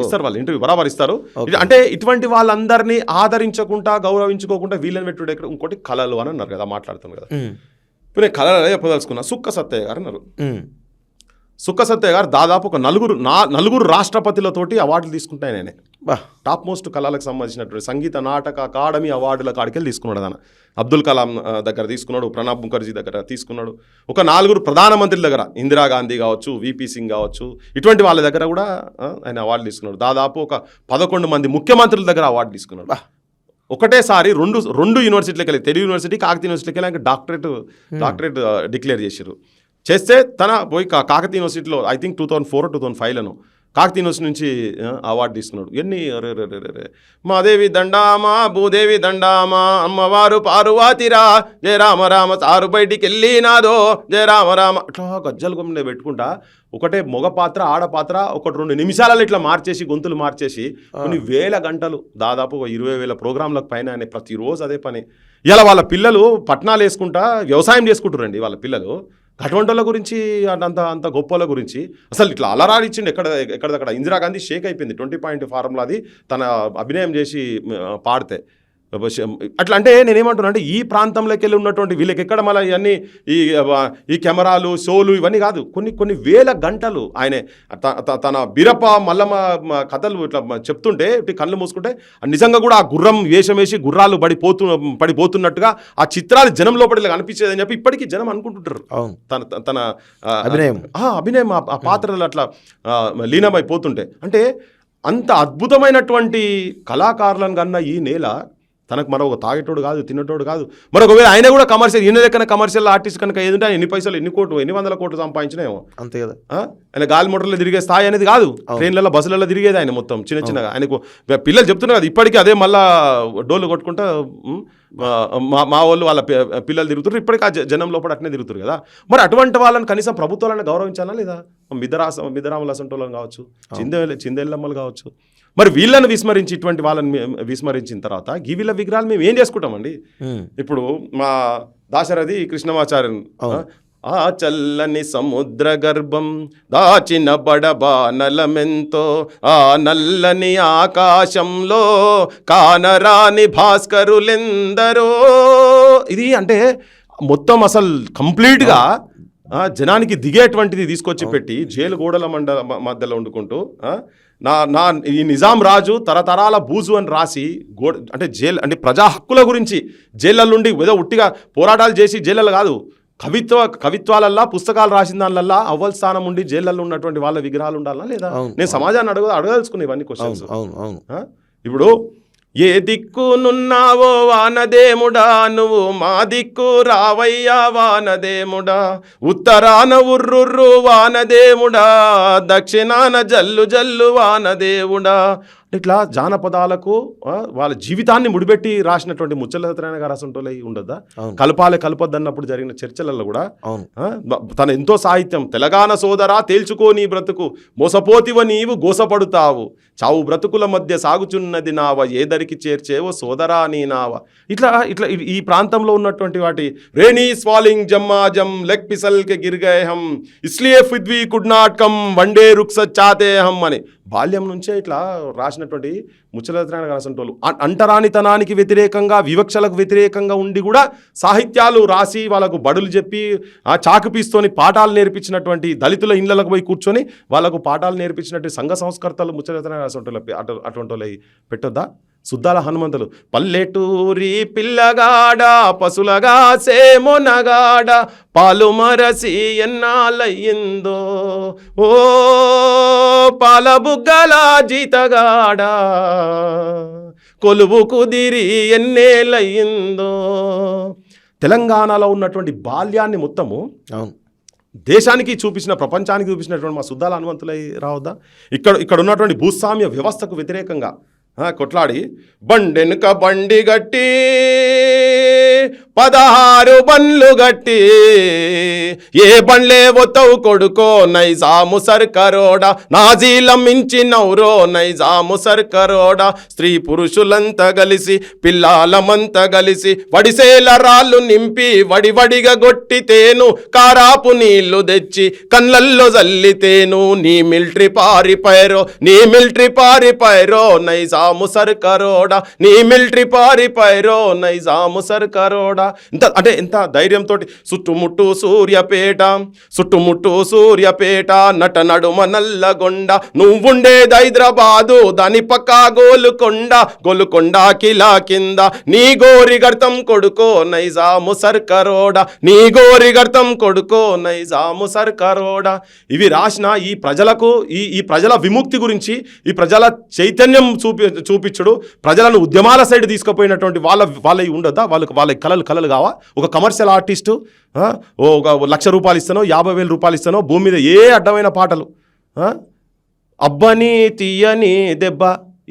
ఇస్తారు వాళ్ళు ఇంటర్వ్యూ బరాబర్ ఇస్తారు. అంటే ఇటువంటి వాళ్ళందరినీ ఆదరించకుండా గౌరవించుకోకుండా వీళ్ళని పెట్టుడే. ఇంకోటి కళలు అని అన్నారు కదా, మాట్లాడుతాను కదా. ఇప్పుడు నేను కళలు చెప్పదలుచుకున్నా. సుక్క సత్తయ్య గారు అన్నారు. సుక్క సత్తయ్య గారు దాదాపు ఒక నలుగురు రాష్ట్రపతులతోటి అవార్డులు తీసుకుంటాయి. నేనే టాప్ మోస్ట్ కళలకు సంబంధించినటువంటి సంగీత నాటక అకాడమీ అవార్డుల కాడికెళ్ళి తీసుకున్నాడు. ఆయన అబ్దుల్ కలాం దగ్గర తీసుకున్నాడు, ప్రణబ్ ముఖర్జీ దగ్గర తీసుకున్నాడు, ఒక 4 ప్రధానమంత్రుల దగ్గర, ఇందిరాగాంధీ కావచ్చు, విపి సింగ్ కావచ్చు, ఇటువంటి వాళ్ళ దగ్గర కూడా ఆయన అవార్డు తీసుకున్నాడు. దాదాపు ఒక 11 మంది ముఖ్యమంత్రుల దగ్గర అవార్డు తీసుకున్నాడు. ఒకటేసారి రెండు యూనివర్సిటీలకు వెళ్ళి, తెలుగు యూనివర్సిటీ, కాకతీయ యూనివర్సిటీకి వెళ్ళి ఆయనకు డాక్టరేట్ డిక్లేర్ చేశారు. చేస్తే తన పోయి కాకతీయ యూనివర్సిటీలో ఐ థింక్ 2004 2005 కాకతీయ యూనివర్సిటీ నుంచి అవార్డు తీసుకున్నాడు. ఎన్ని మాదేవి దండామా భూదేవి దండామా అమ్మవారు పార్వతిరా జయ రామ రామ సారు బయటికి వెళ్ళినాదో జయ రామ రామ అట్లా గజ్జలు కొమ్మినే పెట్టుకుంటా ఒకటే మగ పాత్ర ఆడపాత్ర 1-2 నిమిషాలలో ఇట్లా మార్చేసి గొంతులు మార్చేసి కొన్ని వేల గంటలు దాదాపు 20,000 ప్రోగ్రాంలకు పైన ఆయన ప్రతిరోజు అదే పని. ఇలా వాళ్ళ పిల్లలు పట్నాలు వేసుకుంటా వ్యవసాయం చేసుకుంటారండి వాళ్ళ పిల్లలు. అటువంటి వాళ్ళ గురించి అంత గొప్ప వాళ్ళ గురించి అసలు ఇట్లా అలరాడిచ్చిండు. ఎక్కడదక్కడ ఇందిరాగాంధీ షేక్ అయిపోయింది 20 పాయింట్ ఫార్ములాది తన అభినయం చేసి పాడితే. అట్లా అంటే నేనేమంటున్నా అంటే ఈ ప్రాంతంలోకి వెళ్ళి ఉన్నటువంటి వీళ్ళకి ఎక్కడ మళ్ళీ ఇవన్నీ ఈ కెమెరాలు షోలు ఇవన్నీ కాదు, కొన్ని వేల గంటలు ఆయన తన బిరప మల్లమ్మ కథలు ఇట్లా చెప్తుంటే కళ్ళు మూసుకుంటే నిజంగా కూడా ఆ గుర్రం వేషం వేసి గుర్రాలు పడిపోతున్నట్టుగా ఆ చిత్రాలు జనం లోపల కనిపించేదని చెప్పి ఇప్పటికీ జనం అనుకుంటుంటారు. తన అభినయం ఆ పాత్రలు అట్లా లీనమైపోతుంటే అంటే అంత అద్భుతమైనటువంటి కళాకారులను కన్నా ఈ నేల తనకు మరొక తాగేటోడు కాదు, తినేటోడు కాదు. మరొకవేళ ఆయన కూడా కమర్షియల్ ఈయన దగ్గర కమర్షియల్ ఆర్టిస్ట్ కనుక ఏదంటే ఎన్ని పైసలు ఎన్ని వందల కోట్లు సంపాదించినేమో అంతే కదా. ఆయన గాలి మోటార్లో తిరిగే స్థాయి అనేది కాదు, ట్రైన్లలో బస్సులలో తిరిగేది ఆయన మొత్తం చిన్నగా. ఆయనకు పిల్లలు చెప్తున్నారు కదా ఇప్పటికీ అదే మళ్ళా డోళ్ళు కొట్టుకుంటా మా వాళ్ళు వాళ్ళ పిల్లలు తిరుగుతారు ఇప్పటికీ ఆ జనం లోపల అట్నే తిరుగుతారు కదా. మరి అటువంటి వాళ్ళని కనీసం ప్రభుత్వాలను గౌరవించాలా లేదా? మిద్దరాములు అసంటోళ్ళని కావచ్చు, చిందెల్లమ్మలు కావచ్చు. మరి వీళ్ళని విస్మరించి ఇటువంటి వాళ్ళని విస్మరించిన తర్వాత వీళ్ళ విగ్రహాలు మేము ఏం చేసుకుంటామండి? ఇప్పుడు మా దాశరథి కృష్ణమాచార్య ఆ చల్లని సముద్ర గర్భం దాచిన బడబానలమెంతో ఆ నల్లని ఆకాశంలో కానరాని భాస్కరులెందరో. ఇది అంటే మొత్తం అసలు కంప్లీట్గా జనానికి దిగేటువంటిది తీసుకొచ్చి పెట్టి జైలు గోడల మధ్యలో వండుకుంటూ ఈ నిజాం రాజు తరతరాల బూజు అని రాసి అంటే అంటే ప్రజా హక్కుల గురించి జైళ్ళ నుండి ఏదో ఉట్టిగా పోరాటాలు చేసి జైళ్ళలో కాదు, కవిత్వాలల్లా పుస్తకాలు రాసిన దానిలల్లా అవ్వల్ స్థానం ఉండి జైళ్ళల్లో ఉన్నటువంటి వాళ్ళ విగ్రహాలు ఉండాలా లేదా? నేను సమాజాన్ని అడగదలుచుకున్నా ఇవన్నీ క్వశ్చన్స్. ఇప్పుడు ఏ దిక్కునున్నావో వానదేముడా నువ్వు మా దిక్కు రావయ్యా వానదేముడా, ఉత్తరాన ఉర్రుర్రు వానదేముడా దక్షిణాన జల్లు జల్లు వానదేవుడా. ఇట్లా జానపదాలకు వాళ్ళ జీవితాన్ని ముడిపెట్టి రాసినటువంటి ముచ్చల సత్యనారాయణ గారు అసంటోలే ఉండద్దా? కలపొద్దన్నప్పుడు జరిగిన చర్చలలో కూడా తన ఎంతో సాహిత్యం తెలంగాణ సోదరా తేల్చుకో నీ బ్రతుకు మోసపోతివ నీవు గోసపడుతావు చావు బ్రతుకుల మధ్య సాగుచున్నది నావ ఏదరికి చేర్చేవో సోదరా నీ నావ. ఇట్లా ఇట్లా ఈ ప్రాంతంలో ఉన్నటువంటి వాటి రేణీ స్వాలింగ్ జమ్మాజం లెగ్ పిసల్కే గిర్గేహం ఇస్లియే ఫిద్వి కుడ్ నాట్ కమ్ వన్డే రుక్స చాతేహం అని బాల్యం నుంచే ఇట్లా రాసినటువంటి ముచ్చల సత్యనారాయణ గారు అసంటోళ్ళు అంటరానితనానికి వ్యతిరేకంగా వివక్షలకు వ్యతిరేకంగా ఉండి కూడా సాహిత్యాలు రాసి వాళ్ళకు బడులు చెప్పి ఆ చాకుపీస్తోని పాఠాలు నేర్పించినటువంటి దళితుల ఇళ్లకు పోయి కూర్చొని వాళ్ళకు పాఠాలు నేర్పించినటువంటి సంఘ సంస్కర్తలు ముచ్చల సత్యనారాయణ గారు అటువంటి వాళ్ళు పెట్టొద్దా? సుద్దాల హనుమంతులు పల్లెటూరి పిల్లగాడ పశులగా సేమొనగాడ పాలు మరసి ఎన్నాలయ్యిందో ఓ పాలబుగ్గల జీతగాడ కొలువు కుదిరి ఎన్నేలయ్యిందో. తెలంగాణలో ఉన్నటువంటి బాల్యాన్ని మొత్తము దేశానికి చూపించిన ప్రపంచానికి చూపించినటువంటి మా సుద్దాల హనుమంతులై రావద్దా? ఇక్కడ ఉన్నటువంటి భూస్వామ్య వ్యవస్థకు వ్యతిరేకంగా కొట్లాడి బండెనుక బండి గట్టి 16 బండ్లు గట్టి ఏ బండ్లే ఒత్తవు కొడుకో నైజాము సర్కారోడా నాజీలం మించినవురో నైజాము సర్కారోడా స్త్రీ పురుషులంతా కలిసి పిల్లాలమంతా కలిసి వడిసేల రాళ్ళు నింపి వడివడిగా గొట్టితేను కారాపు నీళ్లు తెచ్చి కళ్ళల్లో జల్లితేను నీ మిలిటరీ పారిపోయారో నైజాము సర్కారోడా నీ మిలిటరీ పారిపోయారో నైజాము సర్కారోడా ఎంత ధైర్యంతో చుట్టుముట్టు సూర్యాపేట నట నడుమ నల్లగొండ నువ్వుండేది హైదరాబాదు దాని పక్క గోలుకొండ కిలా కింద నీ గోరి గర్తం కొడుకో నైజాము సర్కారోడా నీ గోరి గర్తం కొడుకో నైజాము సర్కారోడా ఇవి రాసిన ఈ ప్రజలకు ఈ ప్రజల విముక్తి గురించి ఈ ప్రజల చైతన్యం చూపించుడు ప్రజలను ఉద్యమాల సైడ్ తీసుకుపోయినటువంటి వాళ్ళ ఉండొద్దా వాళ్ళ కళలు కావా ఒక కమర్షియల్ ఆర్టిస్టు ఒక ₹1,00,000 ఇస్తానో 50,000 రూపాయలు ఇస్తానో భూమి మీద ఏ అడ్డమైన పాటలు అబ్బని తీయని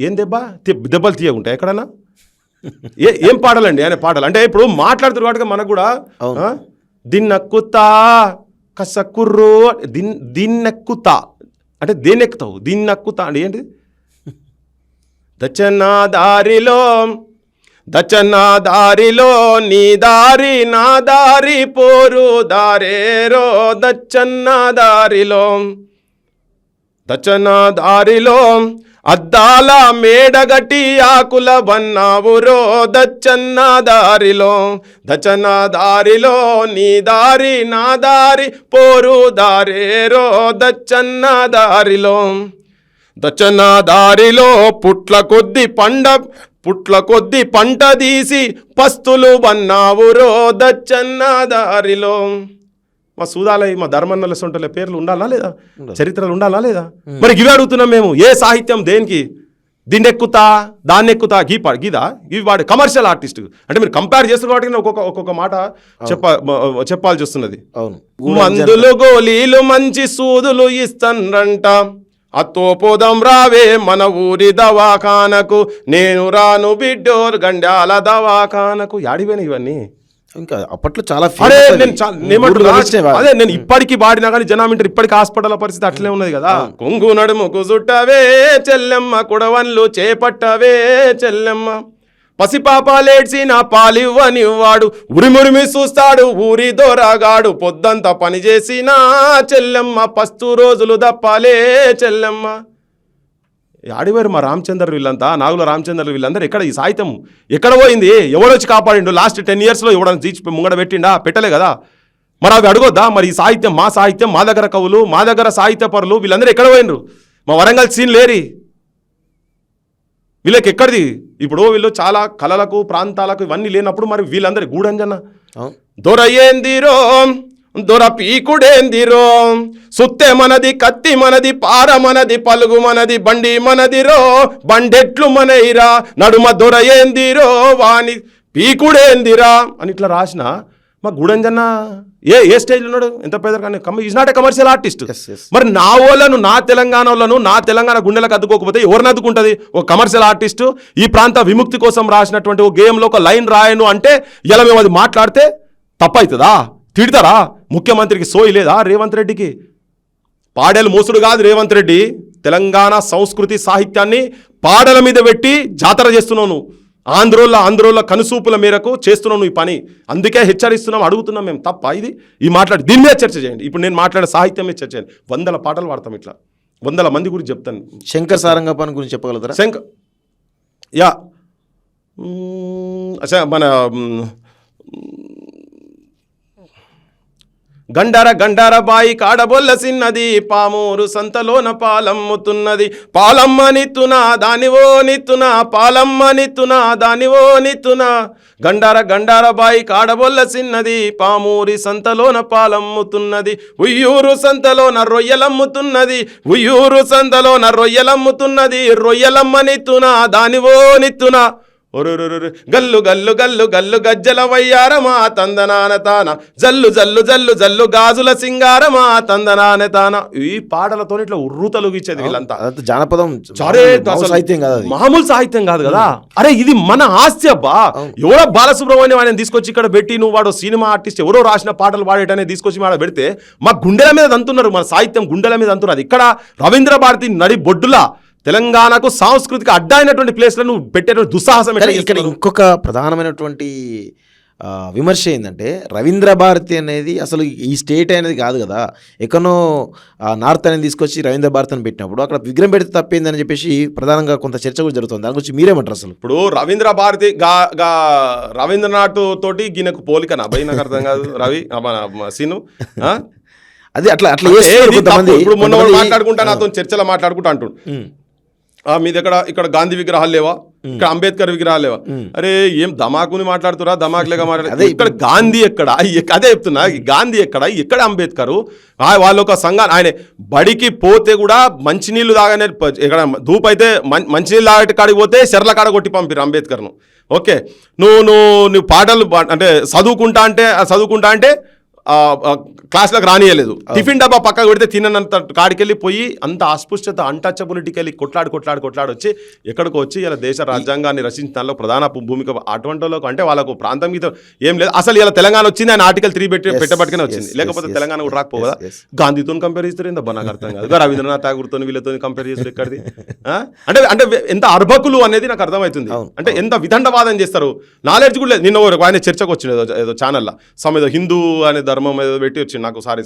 ఏం దెబ్బలు తీయకుంటాయి ఎక్కడన్నా ఏం పాటలండి ఆయన పాటలు అంటే ఇప్పుడు మాట్లాడుతున్నారు కాబట్టి మనకు కూడా దిన్నక్కుతా కసకుర్రు దిన్నెక్కుతా అంటే దేన్నెక్కుతావు దిన్నక్కుతా అంటే ఏంటి దచ్చన్న దారిలో నీ దారి నా దారి పోరు దారేరో దచ్చన్న దారిలో అద్దాల మేడగటి ఆకుల బన్నావురో దచ్చన్న దారిలో నీ దారి నా దారి పోరు దారేరో దచ్చన్న దారిలో పుట్ల కొద్ది పంట తీసి పస్తులు బన్నావురో దచ్చన్న దారిలో మా సూదాలయ్య మా ధర్మన్నల సొంటల పేర్లు ఉండాలా లేదా చరిత్రలు ఉండాలా లేదా మరి ఇవి అడుగుతున్నాం మేము ఏ సాహిత్యం దేనికి దీన్నెక్కుతా దాన్నెక్కుతా గీదా ఇవి వాడు కమర్షియల్ ఆర్టిస్ట్ అంటే మీరు కంపేర్ చేస్తున్న వాటికి ఒక్కొక్క మాట చెప్పాల్సి వస్తున్నది మందులు గోళీలు మంచి సూదులు ఇస్తానంట అత్తో పోదాం రావే మన ఊరి దవాఖానకు నేను రాను బిడ్డోర్ గండ్యాల దవాఖానకు యాడిపోయినా ఇవన్నీ ఇంకా అప్పట్లో చాలా అదే నేను ఇప్పటికీ వాడినా కానీ జనామింటారు ఇప్పటికీ హాస్పిటల్ పరిస్థితి అట్లే ఉన్నది కదా కొంగు నడుముకు చుట్టవే చెల్లెమ్మ కుడవన్లు చేపట్టవే చెల్లెమ్మ పసిపాపాలేడ్చి నా పాలివ్వనివ్వాడు ఉరిమురిమి చూస్తాడు ఊరి దొరగాడు పొద్దంతా పనిచేసినా చెల్లెమ్మ పస్తు రోజులు దప్పాలే చెల్లెమ్మ ఆడివారు మా రామచంద్ర వీళ్ళంతా నాగుల రామచంద్ర వీళ్ళందరూ ఎక్కడ ఈ సాహిత్యం ఎక్కడ పోయింది ఎవడొచ్చి కాపాడిండు లాస్ట్ 10 yearsలో ఎవడన్నా తీర్చి ముంగడ పెట్టలే కదా మరి అవి అడగొద్దా మరి ఈ సాహిత్యం మా దగ్గర కవులు మా దగ్గర సాహిత్య పరులు వీళ్ళందరూ ఎక్కడ పోయినరు మా వరంగల్ సీన్ లేరి వీళ్ళకి ఎక్కడిది ఇప్పుడు వీళ్ళు చాలా కళలకు ప్రాంతాలకు ఇవన్నీ లేనప్పుడు మరి వీళ్ళందరి గూడంజన్న దొరయేందిరో దొర పీకుడేందిరో సుత్తె మనది కత్తి మనది పార మనది పలుగు మనది బండి మనదిరో బండెట్లు మనయిరా నడుమ దొరయేందిరో వాని పీకుడేందిరా అని ఇట్లా రాసిన మా గూడంజన్న ఏ స్టేజ్లో ఉన్నాడు ఎంత పేదరికాన్ని is not a commercial artist మరి నా తెలంగాణ గుండెలకు అద్దుకోకపోతే ఎవరిని అద్దుకుంటుంది ఒక కమర్షియల్ ఆర్టిస్టు ఈ ప్రాంత విముక్తి కోసం రాసినటువంటి ఒక గేమ్లో ఒక లైన్ రాయను అంటే ఇలా మేము అది మాట్లాడితే తప్పవుతుందా తిడతారా ముఖ్యమంత్రికి సోయి లేదా రేవంత్ రెడ్డికి పాడేలు మోసుడు కాదు రేవంత్ రెడ్డి తెలంగాణ సంస్కృతి సాహిత్యాన్ని పాడల మీద పెట్టి జాతర చేస్తున్నాను ఆంధ్రోళ్ళ కనుసూపుల మేరకు చేస్తున్నాం ఈ పని అందుకే హెచ్చరిస్తున్నాం అడుగుతున్నాం మేము తప్ప ఇది ఈ మాట్లాడి దీని మీద చర్చ చేయండి ఇప్పుడు నేను మాట్లాడే సాహిత్యం మీద చర్చ చేయండి 100 పాటలు వాడతాం ఇట్లా 100 మంది గురించి చెప్తాను శంకర్ సారంగపాణి గురించి చెప్పగలుగుతారా మన గండార బాయి కాడబొల్ల సిన్నది పామూరు సంతలోన పాలమ్ముతున్నది పాలమ్మ నిత్తున దానివో నిత్తున పాలమ్మ నిత్తున దానివో నిత్తున గండార బాయి కాడబొల్ల సిన్నది పామూరి సంతలోన పాలమ్ముతున్నది ఉయ్యూరు సంతలోన రొయ్యలమ్ముతున్నది రొయ్యలమ్మ నిత్తున దానివో నిత్తున ఒరొరొరొర గల్లు గల్లు గల్లు గల్లు గజ్జల వయ్యారమా తందనాన తాన జల్లు జల్లు జల్లు జల్లు గాజుల సింగారమా తందనాన తాన. ఈ పాటలతో ఇట్లా ఉర్రూతలుగిచ్చేది వీళ్ళంతా. జానపదం సాహిత్యం కాదు, మామూలు సాహిత్యం కాదు కదా. అరే ఇది మన ఆస్తి అబ్బా. ఎవరో బాలసుబ్రహ్మణ్యం ఆయన తీసుకొచ్చి ఇక్కడ పెట్టి నువ్వు వాడు సినిమా ఆర్టిస్ట్ ఎవరో రాసిన పాటలు పాడేటనే తీసుకొచ్చి ఆడ పెడితే మా గుండెల మీద దంతున్నారు. మన సాహిత్యం గుండెల మీద దంతున్నారు. ఇక్కడ రవీంద్ర భారతి నడి బొడ్డులా తెలంగాణకు సాంస్కృతిక అడ్డైనటువంటి ప్లేస్లో నువ్వు పెట్టేటువంటి దుస్సాహసం. ఇక్కడ ఇంకొక ప్రధానమైనటువంటి విమర్శ ఏంటంటే రవీంద్ర భారతి అనేది అసలు ఈ స్టేట్ అనేది కాదు కదా, ఎక్కడో నార్త్ అనేది తీసుకొచ్చి రవీంద్ర భారతి అని పెట్టినప్పుడు అక్కడ విగ్రహం పెడితే తప్పేందని చెప్పేసి ప్రధానంగా కొంత చర్చ కూడా జరుగుతుంది. దాని గురించి మీరేమంటారు? అసలు ఇప్పుడు రవీంద్ర భారతి రవీంద్రనాథ్ తోటి గినకు పోలికనా భయ్? నాకు అర్థం కాదు. రవి సీను అది అట్లా అట్లా ఇప్పుడు మొన్న మాట్లాడుకుంటా నాతో చర్చలో మాట్లాడుకుంటా అంటుండు మీ దగ్గర ఇక్కడ గాంధీ విగ్రహాలు లేవా, ఇక్కడ అంబేద్కర్ విగ్రహాలు లేవా? అరే ఏం ధమాకుని మాట్లాడుతురా, ధమాకులేగా మాట్లాడు. ఇక్కడ గాంధీ ఎక్కడ? అదే చెప్తున్నా, గాంధీ ఎక్కడ అంబేద్కర్? వాళ్ళ ఒక సంఘాన్ని ఆయన బడికి పోతే కూడా మంచినీళ్ళు తాగనే, ఇక్కడ ధూప్ అయితే మంచినీళ్ళు తాగటి కాడికి పోతే చెర్ల కాడ కొట్టి పంపిరు అంబేద్కర్ను. ఓకే, నువ్వు పాటలు అంటే చదువుకుంటా అంటే క్లాస్లకు రానియలేదు. టిఫిన్ డబ్బా పక్కకు పెడితే తిననంత కాడికెళ్ళి పోయి అంత అస్పృశ్యత అన్టచబిలిటీకి వెళ్ళి కొట్లాడి వచ్చి ఎక్కడికి వచ్చి ఇలా దేశ రాజ్యాంగాన్ని రచించిన దానిలో ప్రధాన భూమిక అటువంటి వాళ్ళకు, అంటే వాళ్ళకు ప్రాంతం మీద ఏం లేదు. అసలు ఇలా తెలంగాణ వచ్చింది ఆయన ఆర్టికల్ 3 పెట్టబట్టుకునే వచ్చింది, లేకపోతే తెలంగాణ కూడా రాకపోదా? గాంధీతో కంపేర్ చేస్తారు ఏందో నాకు అర్థం కాదు. రవీంద్రనాథ్ ఠాగూర్తో వీళ్ళతో కంపేర్ చేస్తారు ఎక్కడిది? అంటే ఎంత అర్భకులు అనేది నాకు అర్థమవుతుంది. అంటే ఎంత విదండవాదం చేస్తారు, నాలెడ్జ్ కూడా లేదు. నిన్న ఆయన చర్చకు వచ్చింది ఏదో ఛానల్లో, ఏదో హిందూ అనే ధర్మం ఏదో పెట్టి వచ్చింది, నాకు సారీ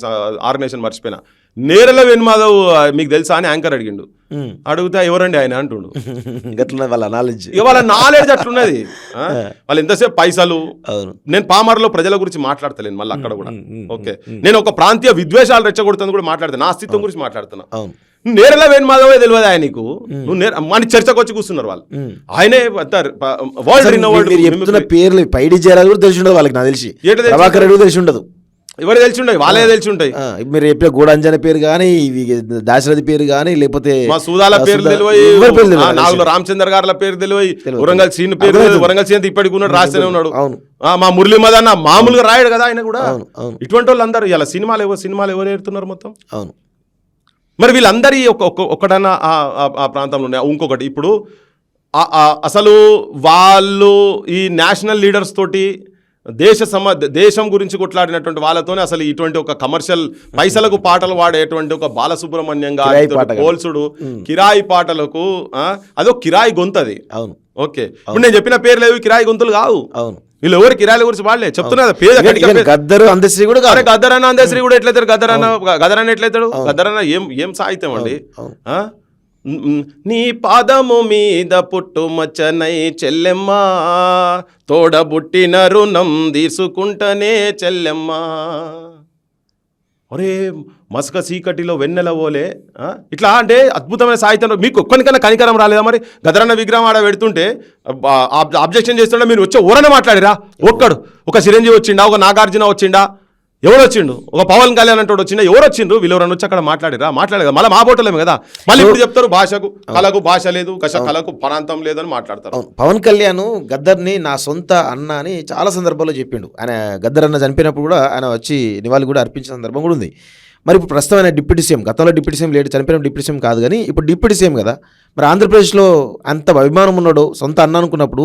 ఆర్గనైజేషన్ మర్చిపోయినా. నేరల వేణుమాధవ్ మీకు తెలుసా అని యాంకర్ అడిగిండు. అడిగితే ఎవరండి ఆయన అంటుండు. వాళ్ళ నాలెడ్జ్ అట్లున్నది. వాళ్ళు ఎంతసేపు పైసలు. నేను పామర్లో ప్రజల గురించి మాట్లాడతలేను మళ్ళీ అక్కడ కూడా. ఓకే, నేను ఒక ప్రాంతీయ విద్వేషాలు రెచ్చగొడుతుంది కూడా మాట్లాడుతాను, నా అస్తిత్వం గురించి మాట్లాడుతున్నా. నేరల వేణుమాధవే తెలియదు ఆయనకు. నువ్వు మన చర్చకు వచ్చి కూర్చున్నారు వాళ్ళు. ఆయనే వరల్డ్ పేర్లు పైడి జయరాజు కూడా తెలిసి ఉండదు వాళ్ళకి, నాకు తెలిసి తెలిసి ఉండదు. ఎవరు తెలిసి ఉంటాయి, వాళ్ళే తెలిసి ఉంటాయి. మీరు చెప్పిన గూడాంజన పేరు కానీ, దాశరథి పేరు కానీ, లేకపోతే మా సూదాల పేరు తెలియదు, నాగుల రామచంద్ర గారుల పేరు తెలియదు, వరంగల్ శ్రీను పేరు తెలియదు. వరంగల్ శ్రీను ఇప్పటికి ఉన్నాడు, రాస్తూనే ఉన్నాడు. మా మురళీ మదన్న మామూలుగా రాయడు కదా ఆయన కూడా. ఇటువంటి వాళ్ళు అందరూ ఇలా సినిమాలు ఎవరు ఏడుతున్నారు మొత్తం. అవును, మరి వీళ్ళందరి ఒక్కడన్నా ఆ ప్రాంతంలో ఉన్నాయి. ఇంకొకటి, ఇప్పుడు అసలు వాళ్ళు ఈ నేషనల్ లీడర్స్ తోటి దేశం గురించి కొట్లాడినటువంటి వాళ్ళతోనే అసలు ఇటువంటి ఒక కమర్షియల్ పైసలకు పాటలు పాడేటువంటి ఒక బాలసుబ్రహ్మణ్యం గారి పోల్సుడు కిరాయి పాటలకు అదొక కిరాయి గొంతది. అవును, ఓకే. ఇప్పుడు నేను చెప్పిన పేర్లు లేవు కిరాయి గొంతులు కావు. అవును, వీళ్ళు ఎవరు కిరాయిల గురించి వాడలే చెప్తున్నా. గద్దరు అందశ్రీ కూడా గద్దరన్న అందశ్రీ కూడా ఎట్లయితారు? గద్దరన్న ఎట్లయితాడు? గద్దరన్న ఏం సాహిత్యం అండి. నీ పాదము మీద పుట్టుమచ్చనై చెల్లెమ్మ, తోడబుట్టిన రుణం తీసుకుంటనే చెల్లెమ్మ. ఒరే మసక చీకటిలో వెన్నెల ఓలే ఇట్లా అంటే అద్భుతమైన సాహిత్యం. మీకు ఒక్కనికన్నా కనికరం రాలేదా? మరి గదరన్న విగ్రహం ఆడ పెడుతుంటే అబ్జెక్షన్ చేస్తుంటే మీరు వచ్చే ఎవరైనా మాట్లాడిరా? ఒక్కడు ఒక చిరంజీవి వచ్చిండా, ఒక నాగార్జున వచ్చిండా, ఎవరు వచ్చిండు? ఒక పవన్ కళ్యాణ్ అంటే వచ్చిండా? ఎవరు వచ్చిండ్రు? వీళ్ళెవరన్నా వచ్చి అక్కడ మాట్లాడిరా? మాట్లాడేదా? మళ్ళీ మా బోటలేము కదా. మళ్ళీ ఇప్పుడు చెప్తారు కళకు భాష లేదు, కళకు ప్రాంతం లేదని మాట్లాడతారు. పవన్ కళ్యాణ్ గద్దర్ని నా సొంత అన్న అని చాలా సందర్భాల్లో చెప్పిండు. ఆయన గద్దర్ అన్న చనిపోయినప్పుడు కూడా ఆయన వచ్చి నివాళి కూడా అర్పించిన సందర్భం కూడా ఉంది. మరి ఇప్పుడు ప్రస్తుతం ఆయన డిప్యూటీ సీఎం, గతంలో డిప్యూటీ సీఎం లేడు, చనిపోయిన డిప్యూటీ సీఎం కాదు కానీ ఇప్పుడు డిప్యూటీ సీఎం కదా. మరి ఆంధ్రప్రదేశ్లో అంత అభిమానం ఉన్నాడు, సొంత అన్న అనుకున్నప్పుడు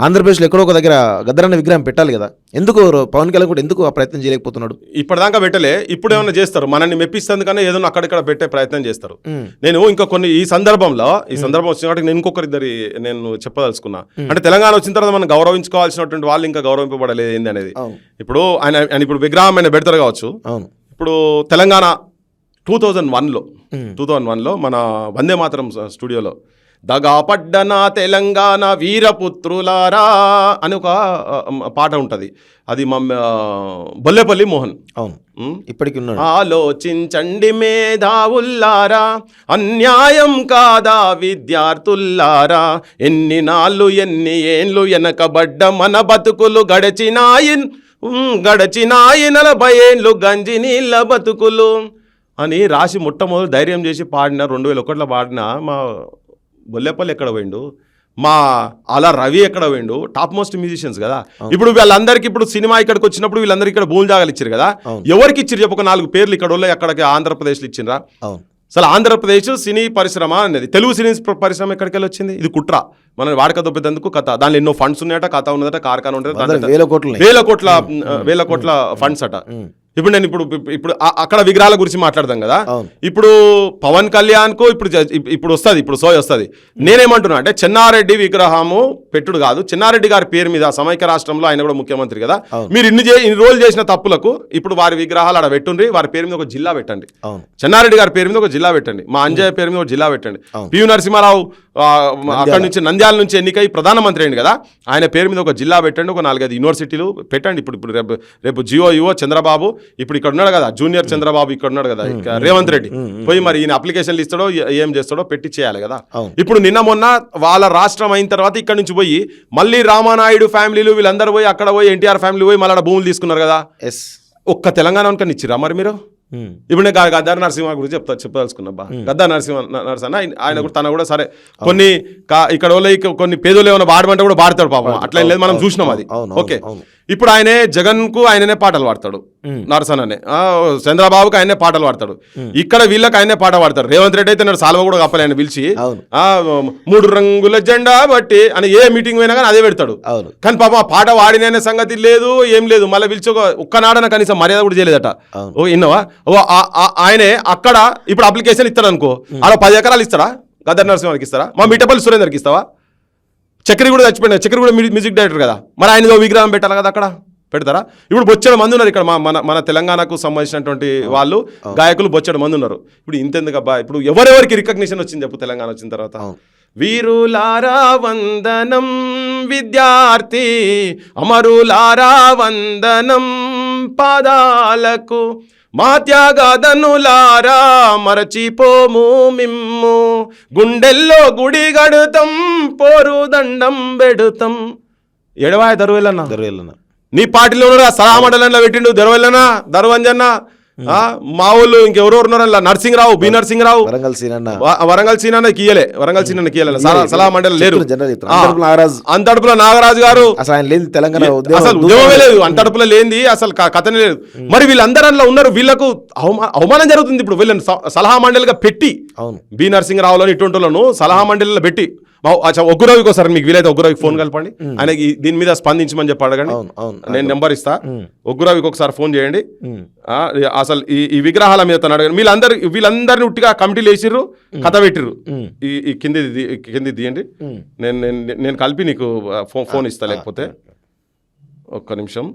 ఆంధ్రప్రదేశ్లో ఎక్కడో ఒక దగ్గర గద్దరన్న విగ్రహం పెట్టాలి కదా. ఎందుకు పవన్ కళ్యాణ్ కూడా ఎందుకు ఆ ప్రయత్నం చేయలేకపోతున్నాడు? ఇప్పటిదాకా పెట్టలే, ఇప్పుడు ఏమైనా చేస్తారు, మనల్ని మెప్పిస్తుందికన్నా ఏదో అక్కడిక్కడ పెట్టే ప్రయత్నం చేస్తారు. నేను ఇంకా కొన్ని ఈ సందర్భం వచ్చిన వాటికి నేను ఇంకొకరిద్దరి నేను చెప్పదలుచుకున్నా. అంటే తెలంగాణ వచ్చిన తర్వాత మనం గౌరవించుకోవాల్సినటువంటి వాళ్ళు ఇంకా గౌరవింపబడలేదు ఏంది అనేది. ఇప్పుడు ఆయన ఇప్పుడు విగ్రహం ఆయన పెడతారు కావచ్చు. అవును, ఇప్పుడు తెలంగాణ 2001లో మన వందే మాతరం స్టూడియోలో దగాపడ్డన తెలంగాణ వీరపుత్రులారా అని ఒక పాట ఉంటుంది. అది మా బొల్లేపల్లి మోహన్. అవును, ఇప్పటికి ఉన్నాడు. ఆలోచించండి మేధావుల్లారా, అన్యాయం కాదా విద్యార్థుల్లారా, ఎన్ని నాళ్ళు ఎన్ని ఏండ్లు వెనకబడ్డ మన బతుకులు గడిచినాయి 40 ఏళ్ళు గంజి నీళ్ళ బతుకులు అని రాసి మొట్టమొదటి ధైర్యం చేసి పాడిన 2001లో పాడిన మా బొల్లేపల్లి ఎక్కడ పోయిండు? మా అలా రవి ఎక్కడ పోయిండు, టాప్ మోస్ట్ మ్యూజిషియన్స్ కదా. ఇప్పుడు వీళ్ళందరికీ ఇప్పుడు సినిమా ఇక్కడికి వచ్చినప్పుడు వీళ్ళందరికీ ఇక్కడ భూములు జాగాలు ఇచ్చారు కదా. ఎవరికి ఇచ్చారు చెప్పు, ఒక 4 పేర్లు ఇక్కడ వాళ్ళు అక్కడికి ఆంధ్రప్రదేశ్లో ఇచ్చిండ్రా? అసలు ఆంధ్రప్రదేశ్ సినీ పరిశ్రమ అనేది, తెలుగు సినీ పరిశ్రమ ఎక్కడికి వెళ్ళి వచ్చింది? ఇది కుట్ర, మనల్ని వాడక దొబ్బేందుకు కథ. దానిలో ఎన్నో ఫండ్స్ ఉన్నాయట, కథ ఉన్నదట, కార్ఖానా ఉండదు, వేల కోట్ల ఫండ్స్ అట. ఇప్పుడు నేను ఇప్పుడు అక్కడ విగ్రహాల గురించి మాట్లాడదాం కదా. ఇప్పుడు పవన్ కళ్యాణ్ కు ఇప్పుడు వస్తుంది, ఇప్పుడు సోయ్ వస్తుంది. నేనేమంటున్నా అంటే చెన్నారెడ్డి విగ్రహము పెట్టుడు కాదు, చెన్నారెడ్డి గారి పేరు మీద సమైక్య రాష్ట్రంలో ఆయన కూడా ముఖ్యమంత్రి కదా. మీరు ఇన్ని రోజులు చేసిన తప్పులకు ఇప్పుడు వారి విగ్రహాలు అక్కడ పెట్టుండ్రి, వారి పేరు మీద ఒక జిల్లా పెట్టండి. చెన్నారెడ్డి గారి పేరు మీద ఒక జిల్లా పెట్టండి, మా అంజయ్య పేరు మీద ఒక జిల్లా పెట్టండి. పివి నరసింహారావు అక్కడ నుంచి నంద్యాల నుంచి ఎన్నికై ప్రధానమంత్రి అయింది కదా, ఆయన పేరు మీద ఒక జిల్లా పెట్టండి, ఒక 4-5 యూనివర్సిటీలు పెట్టండి. ఇప్పుడు రేపు జియో చంద్రబాబు ఇప్పుడు ఇక్కడ ఉన్నాడు కదా, జూనియర్ చంద్రబాబు ఇక్కడ ఉన్నాడు కదా, రేవంత్ రెడ్డి పోయి మరి ఈయన అప్లికేషన్లు ఇస్తాడో ఏం చేస్తాడో పెట్టి చేయాలి కదా. ఇప్పుడు నిన్న మొన్న వాళ్ళ రాష్ట్రం అయిన తర్వాత ఇక్కడ నుంచి పోయి మళ్ళీ రామానాయుడు ఫ్యామిలీలు వీళ్ళందరూ పోయి అక్కడ పోయి ఎన్టీఆర్ ఫ్యామిలీ పోయి మళ్ళీ భూములు తీసుకున్నారు కదా. ఒక్క తెలంగాణ కన్నా ఇచ్చిరా మరి మీరు? ఇప్పుడు నేను గద్దార్ నరసింహ గురించి చెప్పదలుచుకున్నా. గద్దార్ నరసింహ ఆయన కూడా తన కూడా సరే కొన్ని ఇక్కడ కొన్ని పేదోళ్ళు ఏమైనా పాడమంటే కూడా పాడతాడు పాపం, అట్లా లేదు, మనం చూసినాం అది. ఓకే, ఇప్పుడు ఆయనే జగన్ కు ఆయననే పాటలు పాడతాడు, నరసననే. చంద్రబాబుకి ఆయనే పాటలు పాడతాడు, ఇక్కడ వీళ్ళకి ఆయనే పాట పాడతాడు. రేవంత్ రెడ్డి అయితే నేను సాల్వ కూడా కప్పలే, ఆయన పిలిచి 3 రంగుల జెండా బట్టి అని ఏ మీటింగ్ పోయినా కానీ అదే పెడతాడు. కానీ పాపం ఆ పాట వాడిన సంగతి లేదు, ఏం లేదు. మళ్ళీ పిలిచి ఒక్కనాడన కనీసం మర్యాద కూడా చేయలేదట. ఓ ఇన్నవా? ఆయనే అక్కడ ఇప్పుడు అప్లికేషన్ ఇస్తాడు అనుకో, అలా 10 ఎకరాలు ఇస్తాడా? గద్దర్ నరసింహానికి ఇస్తారా? మా మిట్టపల్లి సురేందర్కి ఇస్తావా? చక్రి కూడా చచ్చిపోయినా, చక్రి కూడా మ్యూజిక్ డైరెక్టర్ కదా, మరి ఆయన విగ్రహం పెట్టాలి కదా, అక్కడ పెడతారా? ఇప్పుడు బొచ్చెడు మంది ఉన్నారు ఇక్కడ, మన తెలంగాణకు సంబంధించినటువంటి వాళ్ళు గాయకులు బొచ్చెడు మంది ఉన్నారు. ఇప్పుడు ఇంతెందుకబ్బా, ఇప్పుడు ఎవరెవరికి రికగ్నిషన్ వచ్చింది చెప్పు తెలంగాణ వచ్చిన తర్వాత? వీరులారా వందనం విద్యార్థి, అమరులారా వందనం పాదాలకు, మా త్యాగదనులారా మరచిపోము మిమ్ము, గుండెల్లో గుడి గడుతం పోరు దండం పెడుతాం. ఎడవాయ దరువెల్లన్న నీ పార్టీలో ఉన్నారా? సలహామండలంలో పెట్టిండు దరువెల్లన, దరువంజన్న, మా వాళ్ళు ఇంకెవరో ఉన్నారు, నరసింహరావు, బి నరసింహరావు, వరంగల్ సీనన్న కీయలే, సలహా మండలి లేరు. అంతడుపుల నాగరాజు గారు అసలు ఉద్యమమే లేదు, అంతడుపుల లేనిది అసలు కథనే లేదు. మరి వీళ్ళందరూ ఉన్నారు, వీళ్ళకు అవమానం జరుగుతుంది. ఇప్పుడు వీళ్ళని సలహా మండలిగా పెట్టి, బి నరసింహరావులను ఇటువంటిలను సలహా మండలిలో పెట్టి, ఒగ్గురవికి ఒకసారి మీకు వీలైతే ఒగ్గురవికి ఫోన్ కలపండి, ఆయనకి దీని మీద స్పందించమని చెప్పి అడగండి, నేను నెంబర్ ఇస్తా. ఒగ్గురవికి ఒకసారి ఫోన్ చేయండి. అసలు ఈ విగ్రహాల మీద అడగండి. వీళ్ళందరినీ ఉట్టిగా కమిటీలు వేసిర్రు, కథ పెట్టిర్రు. ఈ కింది తీయండి, నేను కలిపి నీకు ఫోన్ ఇస్తా. లేకపోతే ఒక్క నిమిషం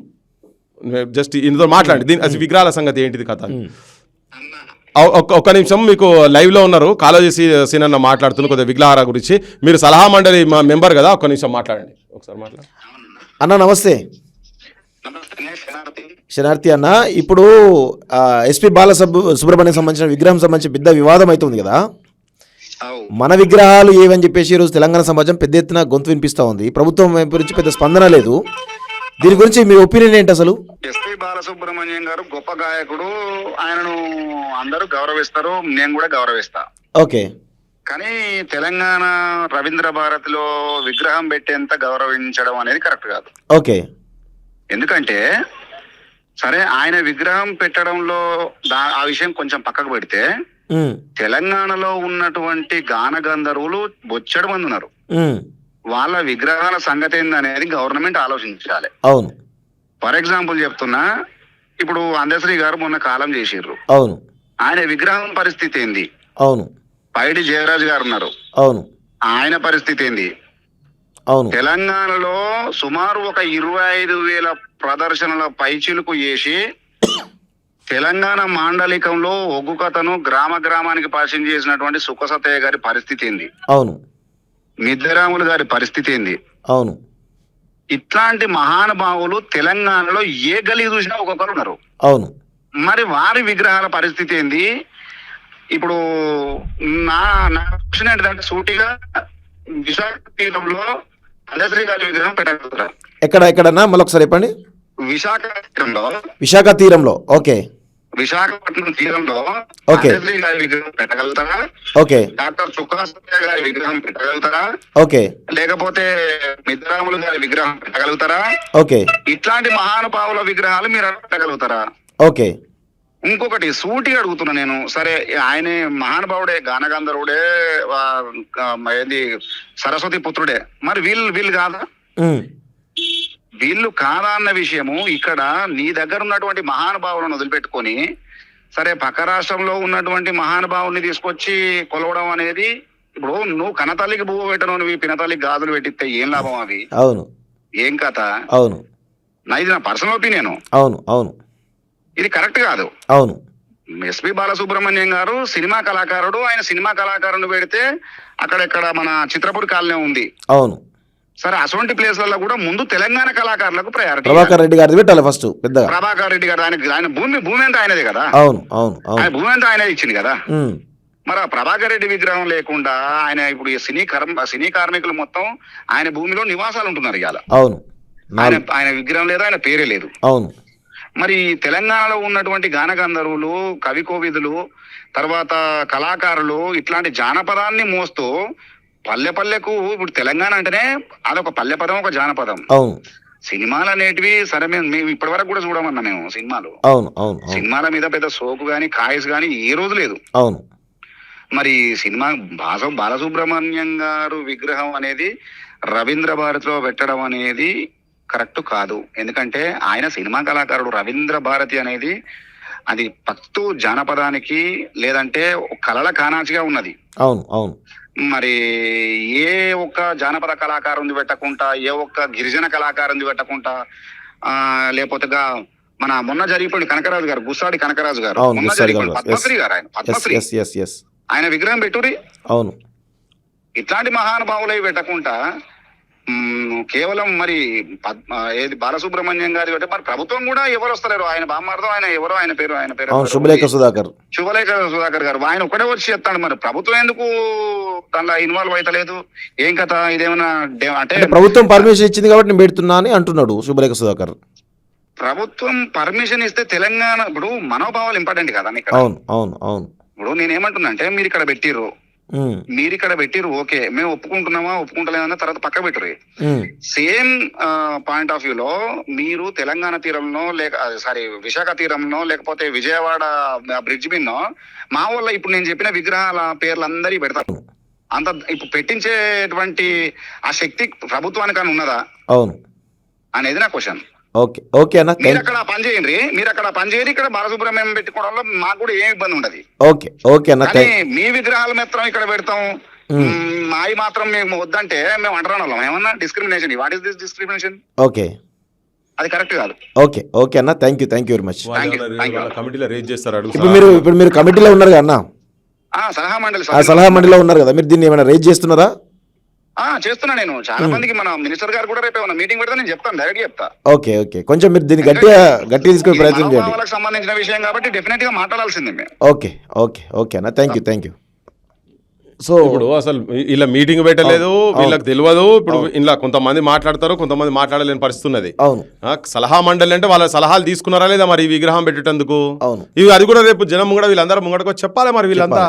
జస్ట్ ఇందులో మాట్లాడండి, దీని అసలు విగ్రహాల సంగతి ఏంటిది కథ. ఒక్క నిమిషం, మీకు లైవ్ లో ఉన్నారు కాలేజీ సీనన్న మాట్లాడుతున్న కొద్దిగా విగ్రహాల గురించి. మీరు సలహా మండలి మా మెంబర్ కదా, ఒక్క నిమిషం మాట్లాడండి, ఒకసారి మాట్లాడండి. అన్న నమస్తే. శనార్థి అన్న, ఇప్పుడు ఎస్పీ బాలసుబ్రహ్మణ్యం సంబంధించిన విగ్రహం సంబంధించి పెద్ద వివాదం అవుతుంది కదా. మన విగ్రహాలు ఏవని చెప్పేసి ఈరోజు తెలంగాణ సమాజం పెద్ద ఎత్తున గొంతు వినిపిస్తూ ఉంది. ప్రభుత్వం వైపు నుంచి పెద్ద స్పందన లేదు. దీని గురించి మీ ఒపీనియన్ ఏంటి అసలు? ఎస్పీ బాలసుబ్రహ్మణ్యం గారు గొప్ప గాయకుడు, ఆయనను అందరూ గౌరవిస్తారు, నేను కూడా గౌరవిస్తా. ఓకే, కానీ తెలంగాణ రవీంద్ర భారతిలో విగ్రహం పెట్టేంత గౌరవించడం అనేది కరెక్ట్ కాదు. ఓకే, ఎందుకంటే సరే ఆయన విగ్రహం పెట్టడంలో ఆ విషయం కొంచెం పక్కకు పెడితే, తెలంగాణలో ఉన్నటువంటి గాన గంధర్వులు బొచ్చడు మంది ఉన్నారు. వాళ్ళ విగ్రహాల సంగతి ఏందనేది గవర్నమెంట్ ఆలోచించాలి. అవును. ఫర్ ఎగ్జాంపుల్ చెప్తున్నా, ఇప్పుడు అందశ్రీ గారు మొన్న కాలం చేసిర్రు. అవును. ఆయన విగ్రహం పరిస్థితి ఏంది? అవును. పైడి జయరాజు గారు ఉన్నారు. అవును. ఆయన పరిస్థితి ఏంది? అవును. తెలంగాణలో సుమారు ఒక 25,000 ప్రదర్శనల పైచిలుకు చేసి తెలంగాణ మాండలికంలో ఒగ్గు కథను గ్రామ గ్రామానికి పరిచయం చేసినటువంటి సుఖసతయ్య గారి పరిస్థితి ఏంది? అవును. మిద్దరాములు గారి పరిస్థితి ఏంది? అవును. ఇట్లాంటి మహానుభావులు తెలంగాణలో ఏ గలీ చూసినా ఒక్కొక్కరు ఉన్నారు. అవును. మరి వారి విగ్రహాల పరిస్థితి ఏంది? ఇప్పుడు నా క్వశ్చన్ ఏంటంటే, సూటిగా విశాఖ తీరంలో అందశ్రీ గారి విగ్రహం ఎక్కడన్నా మళ్ళీ ఒకసారి చెప్పండి. విశాఖ తీరంలో. విశాఖ తీరంలో. ఓకే. విశాఖపట్నం తీరంలో ఓకే. రాజశ్రీ గారి విగ్రహం పెట్టగలుగుతారా? ఓకే డాక్టర్ చుక్కాసయ్య గారి విగ్రహం పెట్టగలుగుతారా? ఓకే లేకపోతే మిత్రాములు గారి విగ్రహం పెట్టగలుగుతారా? ఓకే ఇట్లాంటి మహానుభావుల విగ్రహాలు మీరు పెట్టగలుగుతారా? ఓకే ఇంకొకటి సూటి అడుగుతున్నా నేను, సరే ఆయనే మహానుభావుడే, గానగంధర్వుడే, ఏంది సరస్వతి పుత్రుడే, మరి వీళ్ళు కాదా? వీళ్ళు కాదా అన్న విషయము ఇక్కడ నీ దగ్గర ఉన్నటువంటి మహానుభావులను వదిలిపెట్టుకొని సరే పక్క రాష్ట్రంలో ఉన్నటువంటి మహానుభావుని తీసుకొచ్చి కొలవడం అనేది, ఇప్పుడు నువ్వు కనతల్లికి పువ్వు పెట్టను, నువ్వు పినతల్లికి గాజులు పెట్టిస్తే ఏం లాభం? అవి అవును ఏం కథ? అవును ఇది నా పర్సనల్ ఒపీనియన్. అవును అవును ఇది కరెక్ట్ కాదు. అవును ఎస్పి బాలసుబ్రహ్మణ్యం గారు సినిమా కళాకారుడు. ఆయన సినిమా కళాకారుని పెడితే అక్కడెక్కడ మన చిత్రపూర్ కాలనీ ఉంది. అవును సరే అటువంటి ప్లేస్లలో కూడా ముందు తెలంగాణ కళాకారులకు ప్రయారిటీ. ప్రభాకర్ రెడ్డి గారిది పెట్టాలి ఫస్ట్ పెద్దగా. ప్రభాకర్ రెడ్డి గారు ఆయన భూమి అంతా ఆయనదే కదా. అవును అవును ఆయన అవును భూమి అంతా ఆయనే ఇచ్చింది కదా. మరి ఆ ప్రభాకర్ రెడ్డి విగ్రహం లేకుండా ఆయన ఇప్పుడు ఈ సినీ కార్మికులు మొత్తం ఆయన భూమిలో నివాసాలు ఉంటున్నారు ఇవాళ. అవును ఆయన విగ్రహం లేదు, ఆయన పేరే లేదు. అవును మరి తెలంగాణలో ఉన్నటువంటి గానగంధర్వులు, కవి కోవిదులు, తర్వాత కళాకారులు ఇట్లాంటి జానపదాన్ని మోస్తూ పల్లె పల్లెకు, ఇప్పుడు తెలంగాణ అంటేనే అదొక పల్లె పదం, ఒక జానపదం. అవును సినిమాలు అనేటివి సరే మేము ఇప్పటి వరకు కూడా చూడమన్నా మేము సినిమాలు. అవును అవును సినిమాల మీద పెద్ద సోకు గాని కాయస్ గాని ఏ రోజు లేదు. అవును మరి సినిమా బాలసుబ్రహ్మణ్యం గారు విగ్రహం అనేది రవీంద్ర భారతిలో పెట్టడం అనేది కరెక్ట్ కాదు. ఎందుకంటే ఆయన సినిమా కళాకారుడు. రవీంద్ర భారతి అనేది అది పత్తు జానపదానికి లేదంటే కళల కానాచిగా ఉన్నది. అవును అవును మరి ఏ ఒక్క జానపద కళాకారుని పెట్టకుండా, ఏ ఒక్క గిరిజన కళాకారుని పెట్టకుండా, లేకపోతే మన మొన్న జరిగిపోయిన కనకరాజు గారు, గుస్సాడి కనకరాజు గారు, మొన్న జరిగిపోయిన పద్మశ్రీ గారు, ఆయన పద్మశ్రీ, ఆయన విగ్రహం పెట్టురి. అవును ఇట్లాంటి మహానుభావులై పెట్టకుండా కేవలం మరి ఏది బాలసుబ్రహ్మణ్యం గారి అంటే మరి ప్రభుత్వం కూడా ఎవరు వస్తలేరు. ఆయన బామ్మార్దో ఆయన ఎవరో ఆయన పేరు శుభలేఖ సుధాకర్ గారు, ఆయన ఒకటే వచ్చి చెప్తాడు. మరి ప్రభుత్వం ఎందుకు దానిలో ఇన్వాల్వ్ అయితలేదు? ఏం కథ? ఇదేమన్నా అంటే ప్రభుత్వం పర్మిషన్ ఇచ్చింది కాబట్టి నేను పెడుతున్నా అని అంటున్నాడు శుభలేఖ సుధాకర్. ప్రభుత్వం పర్మిషన్ ఇస్తే తెలంగాణ ఇప్పుడు మనోభావాలు ఇంపార్టెంట్ కదా ఇక్కడ. అవును అవును అవును ఇప్పుడు నేనేమంటున్నా అంటే మీరు ఇక్కడ పెట్టిర్రు ఓకే, మేము ఒప్పుకుంటున్నామా ఒప్పుకుంటలేదన్న తర్వాత పక్క పెట్టుర్రు. సేమ్ పాయింట్ ఆఫ్ వ్యూలో మీరు తెలంగాణ తీరంలో విశాఖ తీరంలో లేకపోతే విజయవాడ బ్రిడ్జ్ మీదనో మా వాళ్ళ ఇప్పుడు నేను చెప్పిన విగ్రహాల పేర్లు అందరి పెడతారు. అంత ఇప్పుడు పెట్టించేటువంటి ఆ శక్తి ప్రభుత్వానికి అని ఉన్నదా? అవును అనేది నా క్వశ్చన్. ఓకే ఓకే అన్న, మీరు అక్కడ పని చేయండి, ఇక్కడ బాలసుబ్రహ్మణ్యం పెట్టుకోవడంలో మాకు కూడా ఏం ఇబ్బంది ఉండదు. ఓకే ఓకే అన్న, కానీ మీ విగ్రహాల మాత్రం ఇక్కడ పెడతాం, మావి మాత్రం మేము వద్దంటే మేము అంటారు ఏమన్నా discrimination. What is this discrimination? Okay అది కరెక్ట్ కాదు. ఓకే ఓకే అన్న, థ్యాంక్ యూ వెరీ మచ్. కమిటీలో రేజ్ చేస్తారు. ఇప్పుడు మీరు కమిటీలో ఉన్నారు కదా అన్న, సలహా మండలిలో ఉన్నారు కదా, మీరు దీన్ని ఏమైనా రేజ్ చేస్తున్నారా? చేస్తున్నా నేను. చాలా మందికి మన మినిస్టర్ గారు కూడా రేపు ఏమైనా మీటింగ్ పెడితే నేను చెప్తాను, డైరెక్ట్ చెప్తా. ఓకే ఓకే, కొంచెం మీరు దీన్ని గట్టిగా తీసుకునే ప్రయత్నం చేయండి. వాళ్ళకి సంబంధించిన విషయం కాబట్టి డెఫినెట్ గా మాట్లాడాల్సిందే మేము. ఓకే ఓకే ఓకే అన్న, థ్యాంక్ యూ. సో ఇప్పుడు అసలు ఇలా మీటింగ్ పెట్టలేదు, వీళ్ళకి తెలియదు. ఇప్పుడు ఇలా కొంతమంది మాట్లాడతారు, కొంతమంది మాట్లాడలేని పరిస్థితి ఉన్నది. అవును, సలహా మండలి అంటే వాళ్ళ సలహాలు తీసుకున్నారా లేదా మరి ఈ విగ్రహం పెట్టేటందుకు? అవును, ఇవి అది కూడా రేపు జనం కూడా వీళ్ళందరూ ముంగటకు చెప్పాలి. మరి వీళ్ళంతా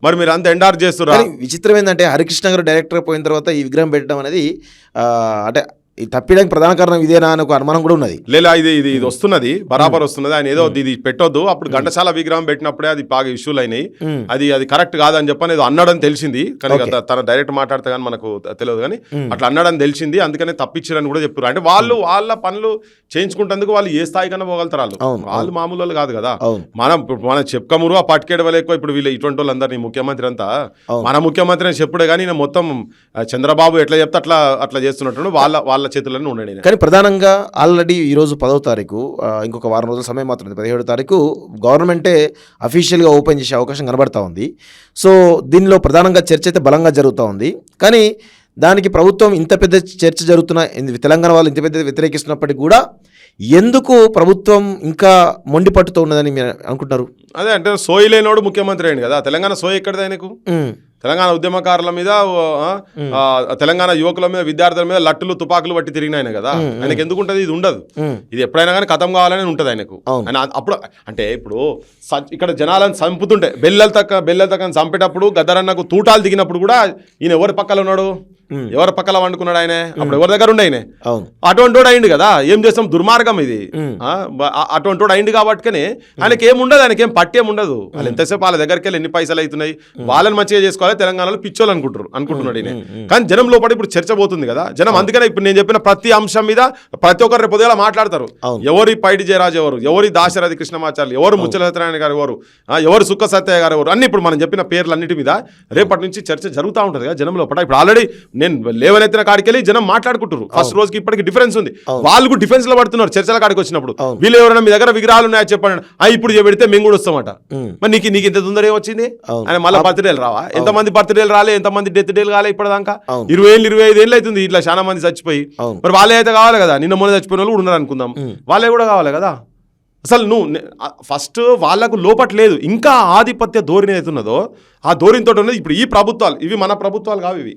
మరి మీరు అంతా ఎండార్ చేస్తున్నారు. విచిత్రం ఏంటంటే హరికృష్ణ గారు డైరెక్టర్ పోయిన తర్వాత ఈ విగ్రహం పెట్టడం అనేది అంటే ఇది తప్పిడానికి ప్రధాన కారణం ఇదేనా అని ఒక అనుమానం కూడా ఉన్నది. లేదా ఇది వస్తున్నది, బరాబర్ వస్తున్నది. ఆయన ఏదో ఇది పెట్టొద్దు, అప్పుడు ఘంటసాల విగ్రహం పెట్టినప్పుడే అది బాగా ఇష్యూలు అయినాయి. అది కరెక్ట్ కాదని చెప్పని ఏదో అన్నాడని తెలిసింది, కానీ తన డైరెక్ట్ మాట్లాడితే కానీ మనకు తెలియదు. కానీ అట్లా అన్నాడని తెలిసింది, అందుకనే తప్పించారని కూడా చెప్పారు. అంటే వాళ్ళ పనులు చేయించుకుంటేందుకు వాళ్ళు ఏ స్థాయి కన్నా పోగలుగుతారు. వాళ్ళు మామూలు వాళ్ళు కాదు కదా. మనం చెప్పుకమురు ఆ పట్టుకేడ వల్ల ఎక్కువ. ఇప్పుడు వీళ్ళు ఇటువంటి వాళ్ళందరినీ ముఖ్యమంత్రి అంతా మన ముఖ్యమంత్రి అని చెప్పుడే కానీ మొత్తం చంద్రబాబు ఎట్లా చెప్తే అట్లా చేస్తున్నట్టు వాళ్ళ చేతులను ఉండండి. కానీ ప్రధానంగా ఆల్రెడీ ఈరోజు 10వ తారీఖు, ఇంకొక వారం రోజుల సమయం మాత్రం 17వ తారీఖు గవర్నమెంటే అఫీషియల్గా ఓపెన్ చేసే అవకాశం కనబడతా ఉంది. సో దీనిలో ప్రధానంగా చర్చ అయితే బలంగా జరుగుతూ ఉంది. కానీ దానికి ప్రభుత్వం ఇంత పెద్ద చర్చ జరుగుతున్న తెలంగాణ వాళ్ళు ఇంత పెద్ద వ్యతిరేకిస్తున్నప్పటికీ కూడా ఎందుకు ప్రభుత్వం ఇంకా మొండి పట్టుతో ఉన్నదని మీరు అనుకుంటారు? అదే అంటే సోయి లేనోడు ముఖ్యమంత్రి అయింది కదా. తెలంగాణ సోయి ఎక్కడిది ఆయనకు? తెలంగాణ ఉద్యమకారుల మీద తెలంగాణ యువకుల మీద విద్యార్థుల మీద లట్టులు తుపాకులు పట్టి తిరిగిన ఆయన కదా. ఆయనకు ఎందుకు ఉంటుంది? ఇది ఉండదు. ఇది ఎప్పుడైనా కానీ ఖతం కావాలని ఉంటుంది ఆయనకు. ఆయన అప్పుడు అంటే ఇప్పుడు ఇక్కడ జనాలను చంపుతుంటే బెల్లెల తక్క చంపేటప్పుడు గద్దరన్నకు తూటాలు దిగినప్పుడు కూడా ఈయన ఎవరి పక్కన ఉన్నాడు, ఎవరి పక్కల వండుకున్నాడు ఆయన, అప్పుడు ఎవరి దగ్గర ఉండే ఆయన. అటువంటి వాడు అయింది కదా. ఏం చేస్తాం, దుర్మార్గం ఇది. అటువంటి వాడు అయింది కాబట్టినే ఆయనకి ఏముండదు, ఆయనకి ఏం పట్టేం ఉండదు. వాళ్ళు ఎంతసేపు వాళ్ళ దగ్గరికి వెళ్ళి ఎన్ని పైసలు అవుతున్నాయి, వాళ్ళని మంచిగా చేసుకోవాలి, తెలంగాణలో పిచ్చోళ్ళు అనుకుంటున్నాడు ఈయన. కానీ జనం లోపల ఇప్పుడు చర్చ పోతుంది కదా. జనం అందుకనే ఇప్పుడు నేను చెప్పిన ప్రతి అంశం మీద ప్రతి ఒక్కరు రేపు పొద్దుగా మాట్లాడతారు. ఎవరి పైడి జయరాజు ఎవరు, ఎవరి దాశరథి కృష్ణమాచార్యులు ఎవరు, ముచ్చల సత్యనారాయణ గారు ఎవరు, ఎవరు సుక్క సత్యయ్య గారు ఎవరు, అన్ని ఇప్పుడు మనం చెప్పిన పేర్లన్నిటి మీద రేపటి నుంచి చర్చ జరుగుతూ ఉంటుంది కదా జనం లోపల. ఇప్పుడు ఆల్రెడీ నేను లేవనెత్తిన కాడికి వెళ్ళి జనం మాట్లాడుకుంటారు. ఫస్ట్ రోజుకి ఇప్పటికి డిఫరెన్స్ ఉంది. వాళ్ళు డిఫెన్స్ లో పడుతున్నారు చర్చల కాడికి వచ్చినప్పుడు. వీళ్ళు ఎవరైనా మీ దగ్గర విగ్రహాలు ఉన్నాయా చెప్పండి, ఇప్పుడు పెడితే మేము కూడా వస్తామట. మరి నీకు ఇంత తొందర ఏమొచ్చింది? ఆయన మళ్ళీ బర్త్డేలు రావా? ఎంతమంది బర్త్డేలు రాలే, ఎంతమంది డెత్ డేలు కాలే ఇప్పటిదాకా? 20 ఏళ్ళు 25 ఏళ్ళు అవుతుంది ఇట్లా చాలా మంది చచ్చిపోయి. మరి వాళ్ళే అయితే కావాలి కదా, నిన్న మొన్న చచ్చిపోయిన వాళ్ళు కూడా ఉన్నారు అనుకుందాం, వాళ్ళే కూడా కావాలి కదా. అసలు నువ్వు ఫస్ట్ వాళ్ళకు లోపట్ లేదు, ఇంకా ఆధిపత్య ధోరణి అవుతున్నదో ఆ ధోరణితో ఉన్నది. ఇప్పుడు ఈ ప్రభుత్వాలు ఇవి మన ప్రభుత్వాలు కావు ఇవి.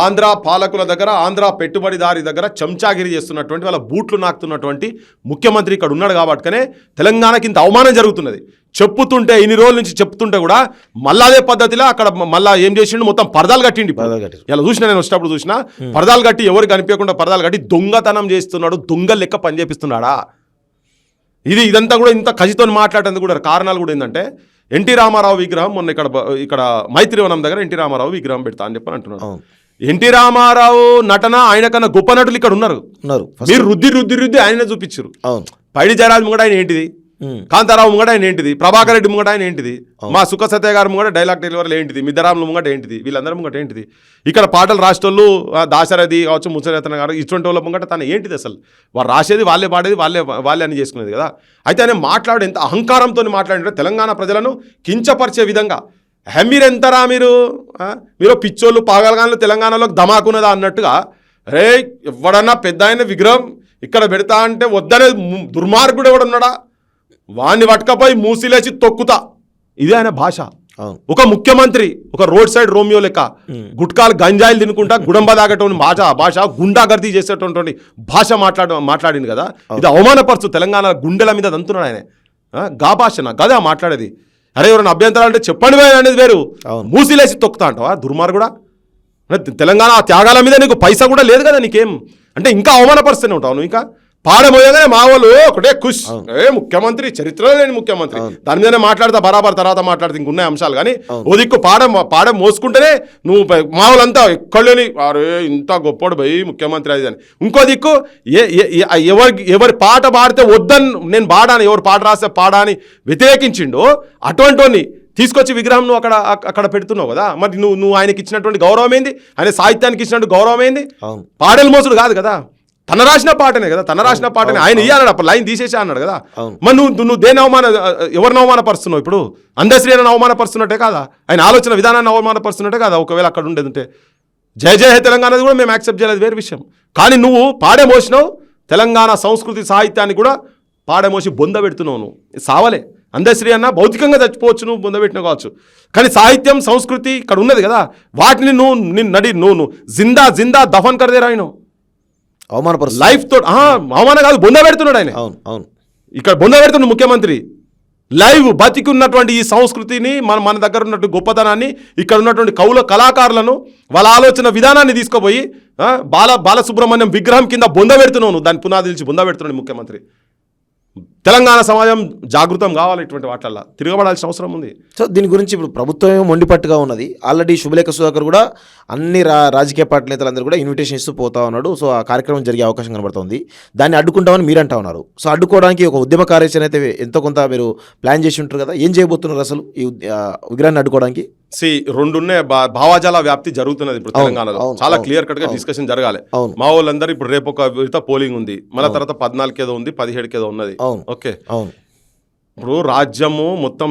ఆంధ్ర పాలకుల దగ్గర, ఆంధ్ర పెట్టుబడిదారి దగ్గర చెంచాగిరి చేస్తున్నటువంటి వాళ్ళ బూట్లు నాకుతున్నటువంటి ముఖ్యమంత్రి ఇక్కడ ఉన్నాడు కాబట్టినే తెలంగాణకి ఇంత అవమానం జరుగుతున్నది. చెప్పుతుంటే ఇన్ని రోజుల నుంచి చెప్తుంటే కూడా మళ్ళీ అదే పద్ధతిలో అక్కడ మళ్ళీ ఏం చేసిండు, మొత్తం పరదాలు కట్టిండి. ఇలా చూసినా, నేను వచ్చినప్పుడు చూసినా పరదాలు కట్టి, ఎవరికి కనిపించకుండా పరదాలు కట్టి దొంగతనం చేస్తున్నాడు. దొంగ లెక్క పనిచేపిస్తున్నాడా? ఇదంతా కూడా ఇంత కజితో మాట్లాడేందుకు కూడా కారణాలు కూడా ఏంటంటే, ఎన్టీ రామారావు విగ్రహం మొన్న ఇక్కడ మైత్రివనం దగ్గర ఎన్టీ రామారావు విగ్రహం పెడతా అని చెప్పని అంటున్నాడు. ఎన్టీ రామారావు నటన ఆయన కన్నా గొప్ప నటులు ఇక్కడ ఉన్నారు. మీరు రుద్ది ఆయనే చూపించారు. పైడి జయరాజ్ ముంగట ఆయన ఏంటిది, కాంతారావు ముంగట ఆయన ఏంటిది, ప్రభాకర్ రెడ్డి ముంగట ఆయన ఏంటిది, మా సుఖ సత్య గారు ముంగట డైలాగ్ డెలివరీలు ఏంటిది, మిద్దరాముల ముంగట ఏంటిది, వీళ్ళందరూ ముంగట ఏంటిది, ఇక్కడ పాటలు రాసేటోళ్ళు దాశరథి కావచ్చు, ముచ్చరతన గారు ఇటువంటి వాళ్ళ ముంగట తన ఏంటిది, అసలు వారు రాసేది వాళ్ళే, పాడేది వాళ్ళే అని చేసుకునేది కదా. అయితే ఆయన మాట్లాడే ఎంత అహంకారంతో మాట్లాడితే తెలంగాణ ప్రజలను కించపరిచే విధంగా, మీరెంతరా మీరు పిచ్చోళ్ళు పాగలగాన్లు తెలంగాణలోకి ధమాకున్నదా అన్నట్టుగా, రే ఎవడన్నా పెద్ద ఆయన విగ్రహం ఇక్కడ పెడతా అంటే వద్దనే దుర్మార్గుడు ఎవడున్నాడా, వాడిని పట్టుకపోయి మూసిలేసి తొక్కుతా, ఇదే ఆయన భాష. ఒక ముఖ్యమంత్రి ఒక రోడ్ సైడ్ రోమియో లెక్క గుట్కాలు గంజాయిలు తినుకుంటా గుడంబ దాగేటువంటి భాష గుండాగర్దీ చేసేటువంటి భాష మాట్లాడింది కదా. ఇది అవమానపరచు, తెలంగాణ గుండెల మీద దంతున్నాడు ఆయన. గా భాషనా గదా మాట్లాడేది? అరే ఎవరైనా అభ్యంతరాలు అంటే చెప్పండి అనేది వేరు, మూసిలేసి తొక్కుతా అంటావా దుర్మార్గుడా? తెలంగాణ త్యాగాల మీద నీకు పైసా కూడా లేదు కదా నీకేం, అంటే ఇంకా అవమానపరుస్తూనే ఉంటావు నువ్వు. ఇంకా పాడమోయగానే మా వాళ్ళు ఒకటే ఖుష్, ముఖ్యమంత్రి చరిత్రలో లేని ముఖ్యమంత్రి, దాని మీదనే మాట్లాడతా బరాబర్, తర్వాత మాట్లాడితే ఇంకున్నాయి అంశాలు. కానీ ఓ దిక్కు పాడ మోసుకుంటేనే నువ్వు మా వాళ్ళంతా ఎక్కడలేని అరే ఇంత గొప్పోడు భయ్ ముఖ్యమంత్రి అది అని. ఇంకో దిక్కు ఎవరి పాట పాడితే వద్దని నేను పాడాను, ఎవరు పాట రాస్తే పాడా అని వ్యతిరేకించిండో అటువంటి తీసుకొచ్చి విగ్రహం నువ్వు అక్కడ పెడుతున్నావు కదా. మరి నువ్వు ఆయనకి ఇచ్చినటువంటి గౌరవం ఏంది, ఆయన సాహిత్యానికి ఇచ్చినటువంటి గౌరవం ఏంది? పాడలు మోసుడు కాదు కదా, తన రాసిన పాటనే కదా, తన రాసిన పాటనే ఆయన ఇయ్యాలన్నాడు, అప్పుడు లైన్ తీసేసా అన్నాడు కదా. మరి నువ్వు దేని ఎవరిని అవమానపరుస్తున్నావు? ఇప్పుడు అందశ్రీని అవమానపరుస్తున్నట్టే కాదా, ఆయన ఆలోచన విధానాన్ని అవమానపరుస్తున్నట్టే కాదా ఒకవేళ అక్కడ ఉండేది ఉంటే? జయ జయ హే తెలంగాణ కూడా మేము యాక్సెప్ట్ చేయలేదు, వేరే విషయం. కానీ నువ్వు పాడే మోసినావు, తెలంగాణ సంస్కృతి సాహిత్యాన్ని కూడా పాడే మోసి బొంద పెడుతున్నావు. నువ్వు సావలే, అందశ్రీ అన్న భౌతికంగా చచ్చిపోవచ్చు, నువ్వు బొందబెట్టిన కావచ్చు, కానీ సాహిత్యం సంస్కృతి ఇక్కడ ఉన్నది కదా, వాటిని నువ్వు జిందా దఫన్ కరదే రాయను. అవమానపరుస్తు లైఫ్ తో అవమానం కాదు, బొంద పెడుతున్నాడు ఆయన. ఇక్కడ బొంద పెడుతున్నాడు ముఖ్యమంత్రి. లైవ్ బతికి ఉన్నటువంటి ఈ సంస్కృతిని మన దగ్గర ఉన్నటువంటి గొప్పతనాన్ని, ఇక్కడ ఉన్నటువంటి కళాకారులను వాళ్ళ ఆలోచన విధానాన్ని తీసుకుపోయి బాలసుబ్రహ్మణ్యం విగ్రహం కింద బొంద పెడుతున్నావు. దాని పునాది నుంచి బొంద పెడుతున్నాడు ముఖ్యమంత్రి. తెలంగాణ సమాజం జాగృతం కావాలి, ఇటువంటి వాటిల్లో తిరగబడాల్సిన అవసరం ఉంది. సో దీని గురించి ఇప్పుడు ప్రభుత్వం మొండిపట్టుగా ఉన్నది. ఆల్రెడీ శుభలేఖ సుధాకర్ కూడా అన్ని రాజకీయ పార్టీ నేతలందరూ కూడా ఇన్విటేషన్ ఇస్తూ పోతా ఉన్నాడు. సో ఆ కార్యక్రమం జరిగే అవకాశం కనబడుతుంది. దాన్ని అడ్డుకుంటామని మీరు అంటా ఉన్నారు. సో అడ్డుకోవడానికి ఒక ఉద్యమ కార్యాచరణ అయితే ఎంతో కొంత మీరు ప్లాన్ చేసి ఉంటారు కదా, ఏం చేయబోతున్నారు అసలు ఈ విగ్రహాన్ని అడ్డుకోవడానికి? రెండున్నే భావాజాల వ్యాప్తి జరుగుతున్నది ఇప్పుడు తెలంగాణలో. చాలా క్లియర్ కట్ గా డిస్కషన్ జరగాలి. మా వాళ్ళందరూ ఇప్పుడు రేపు ఒక విడత పోలింగ్ ఉంది, మళ్ళీ తర్వాత 14 ఏదో ఉంది, 17 ఏదో ఉన్నది. ఓకే, ఇప్పుడు రాజ్యము మొత్తం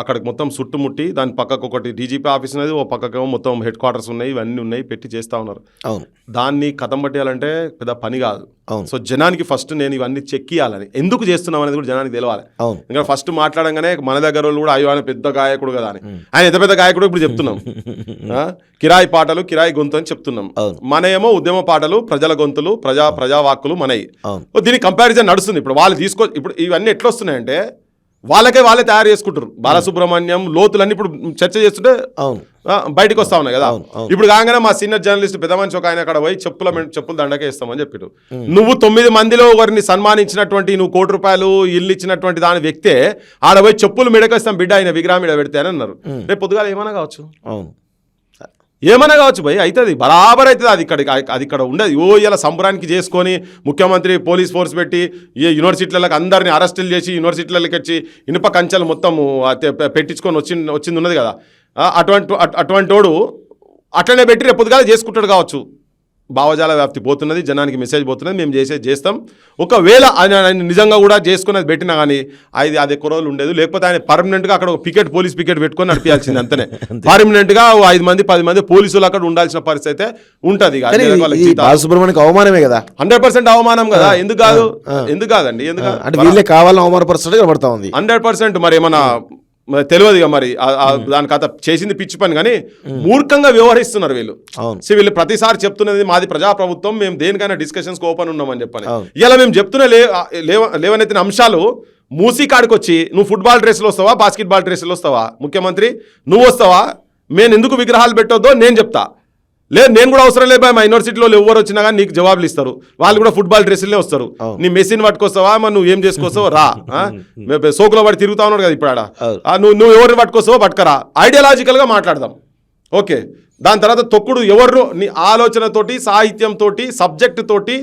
అక్కడికి మొత్తం చుట్టుముట్టి దాని పక్కకు ఒకటి డీజీపీ ఆఫీస్ అనేది, ఓ పక్కకేమో మొత్తం హెడ్ క్వార్టర్స్ ఉన్నాయి, ఇవన్నీ ఉన్నాయి, పెట్టి చేస్తూ ఉన్నారు. అవును, దాన్ని కథం పట్టేయాలంటే పెద్ద పని కాదు. అవును. సో జనానికి ఫస్ట్ నేను ఇవన్నీ చెక్కియాలని, ఎందుకు చేస్తున్నాం అనేది కూడా జనానికి తెలియాలి. అవును, ఇంకా ఫస్ట్ మాట్లాడంగానే మన దగ్గర వాళ్ళు కూడా అయ్యో ఆయన పెద్ద గాయకుడు కదా అని, ఆయన ఎంత పెద్ద గాయకుడు ఇప్పుడు చెప్తున్నాం. కిరాయి పాటలు కిరాయి గొంతు అని చెప్తున్నాం. మన ఏమో ఉద్యమ పాటలు, ప్రజల గొంతులు, ప్రజా వాక్కులు మనయి. దీని కంపారిజన్ నడుస్తుంది. ఇప్పుడు వాళ్ళు ఇప్పుడు ఇవన్నీ ఎట్లా వస్తున్నాయంటే వాళ్ళే తయారు చేసుకుంటారు. బాలసుబ్రహ్మణ్యం లోతులన్నీ ఇప్పుడు చర్చ చేస్తుంటే బయటకు వస్తా ఉన్నాయి కదా. ఇప్పుడు కాగానే మా సీనియర్ జర్నలిస్ట్ పెద్ద మనిషి ఒక ఆయన అక్కడ పోయి చెప్పులు దండకే ఇస్తామని చెప్పారు. నువ్వు 9 మందిలో ఒకరిని సన్మానించినటువంటి, నువ్వు ₹1 ఇల్లు ఇచ్చినటువంటి దాని వ్యక్తే ఆడ పోయి చెప్పులు మిడకేస్తాం బిడ్డ ఆయన విగ్రహం మీద పెడితే అని అన్నారు. రేపు పొద్దుగాల ఏమైనా కావచ్చు, ఏమన్నా కావచ్చు భయ్, అవుతుంది, బరాబర్ అవుతుంది. అది ఇక్కడ ఉండదు. ఇలా సంబరానికి చేసుకొని ముఖ్యమంత్రి పోలీస్ ఫోర్స్ పెట్టి యూనివర్సిటీలకు అందరినీ అరెస్టులు చేసి యూనివర్సిటీలకు వచ్చి ఇనుప కంచెలు మొత్తం పెట్టించుకొని వచ్చింది ఉన్నది కదా. అటువంటి వాడు అట్లనే పెట్టి రేపు పొద్దుగాల చేసుకుంటాడు కావచ్చు. భావజాల వ్యాప్తి పోతున్నది, జనానికి మెసేజ్ పోతున్నది, మేము చేస్తాం. ఒకవేళ ఆయన నిజంగా కూడా చేసుకున్నది పెట్టినా కానీ అది ఎక్కువ రోజులు ఉండేది. లేకపోతే ఆయన పర్మనెంట్గా అక్కడ ఒక పోలీస్ పికెట్ పెట్టుకొని నడిపించాల్సింది. అంతనే పర్మనెంట్గా 5 మంది 10 మంది పోలీసులు అక్కడ ఉండాల్సిన పరిస్థితి అయితే ఉంటుంది. బాలసుబ్రహ్మణ్యానికి అవమానమే కదా, 100% అవమానం కదా. ఎందుకు కాదండి, వీళ్ళే కావాలని అవమానపరుస్తున్నట్టు కనబడతా ఉంది. 100%. మరి ఏమన్నా తెలియదు ఇక మరి దాని కథ చేసింది పిచ్చి పని, కానీ మూర్ఖంగా వ్యవహరిస్తున్నారు వీళ్ళు. వీళ్ళు ప్రతిసారి చెప్తున్నది మాది ప్రజాప్రభుత్వం, మేము దేనికైనా డిస్కషన్స్ ఓపెన్ ఉన్నామని చెప్పని. ఇలా మేము చెప్తున్న లేవనెత్తిన అంశాలు మూసీ కాడికి వచ్చి నువ్వు ఫుట్బాల్ డ్రెస్సులు వస్తావా, బాస్కెట్బాల్ డ్రెస్సులు వస్తావా, ముఖ్యమంత్రి నువ్వు వస్తావా, మేము ఎందుకు విగ్రహాలు పెట్టొద్దో నేను చెప్తా. లేదు నేను కూడా అవసరం లేదు, మా యూనివర్సిటీలో ఎవరు వచ్చినా కానీ నీకు జవాబులు ఇస్తారు. వాళ్ళు కూడా ఫుట్బాల్ డ్రెస్సులే వస్తారు. నీ మెషిన్ పట్టుకొస్తావా, మరి నువ్వు ఏం చేసుకొస్తావో రా, సోకులో పడి తిరుగుతా ఉన్నాడు కదా ఇప్పుడు ఆడ, నువ్వు ఎవరిని పట్టుకొస్తావో పట్టుకరా, ఐడియాలజికల్గా మాట్లాడదాం. ఓకే, దాని తర్వాత తొక్కుడు ఎవరు నీ ఆలోచనతోటి, సాహిత్యంతో, సబ్జెక్ట్ తోటి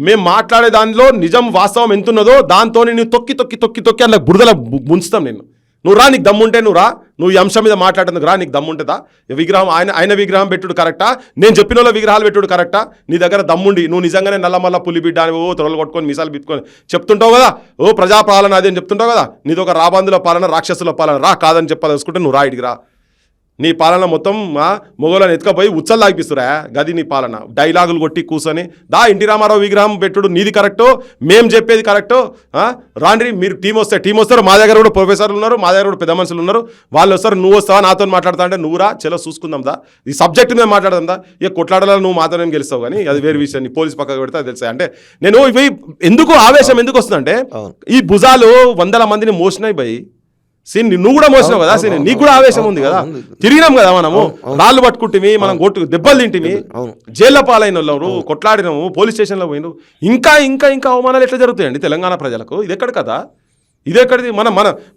మేము మాట్లాడే దానిలో నిజం వాస్తవం ఎంతున్నదో దాంతో నువ్వు తొక్కి అలా బురదల ముంచుతాం నేను. నువ్వు రా, నీకు దమ్ముంటే నువ్వు రా, నువ్వు ఈ అంశం మీద మాట్లాడేందుకు రా, నీకు దమ్ముంటుందా? విగ్రహం ఆయన విగ్రహం పెట్టుడు కరెక్టా, నేను చెప్పిన వాళ్ళ విగ్రహాలు పెట్టుడు కరెక్టా? నీ దగ్గర దమ్ముండి నువ్వు నిజంగానే నల్లమల్ల పులిబిడ్డ అని త్వరలు కొట్టుకొని మీసాలు బిట్టుకొని చెప్తుంటావు కదా, ప్రజాపాలన అది అని చెప్తుంటావు కదా, నీది ఒక రాబందుల పాలన, రాక్షసుల పాలన, రా కాదని చెప్పదలుచుకుంటే నువ్వు రా, ఇడికి రా. నీ పాలన మొత్తం మొగోళ్ళని ఎత్తుకపోయి ఉచ్చలు లాగిపిస్తురా, గది నీ పాలన. డైలాగులు కొట్టి కూర్చొని ఎన్టీ రామారావు విగ్రహం పెట్టుడు నీది కరెక్టో, మేము చెప్పేది కరెక్టో, రాండ్రి మీరు టీం వస్తారు. మా దగ్గర కూడా ప్రొఫెసర్లు ఉన్నారు, మా దగ్గర కూడా పెద్ద మనుషులు ఉన్నారు, వాళ్ళు వస్తారు. నువ్వు వస్తావా నాతో మాట్లాడతా అంటే నువ్వు రా, చలో చూసుకుందాం దా, ఈ సబ్జెక్ట్ మీద మాట్లాడదాం దా. ఇక కొట్లాడాలని నువ్వు మాత్రం ఏం గెలుస్తావు కానీ అది వేరే విషయం. నీ పోలీస్ పక్కకు పెడితే తెలుసా. అంటే నేను ఇవి ఎందుకు ఆవేశం ఎందుకు వస్తుందంటే ఈ భుజాలు 100 మందిని మోసినాయి భయ్. నువ్వు కూడా మోసినావు కదా, నీకు కూడా ఆవేశం ఉంది కదా. తిరిగినాం కదా మనము, రాళ్ళు పట్టుకుంటే మనం దెబ్బలు తింటిమి, జైల్లో పాలైన వాళ్ళు, కొట్లాడినాము, పోలీస్ స్టేషన్లో పోయినావు. ఇంకా అవమానాలు ఎట్లా జరుగుతాయండి తెలంగాణ ప్రజలకు? ఇది ఎక్కడ కదా, ఇదెక్కడిది?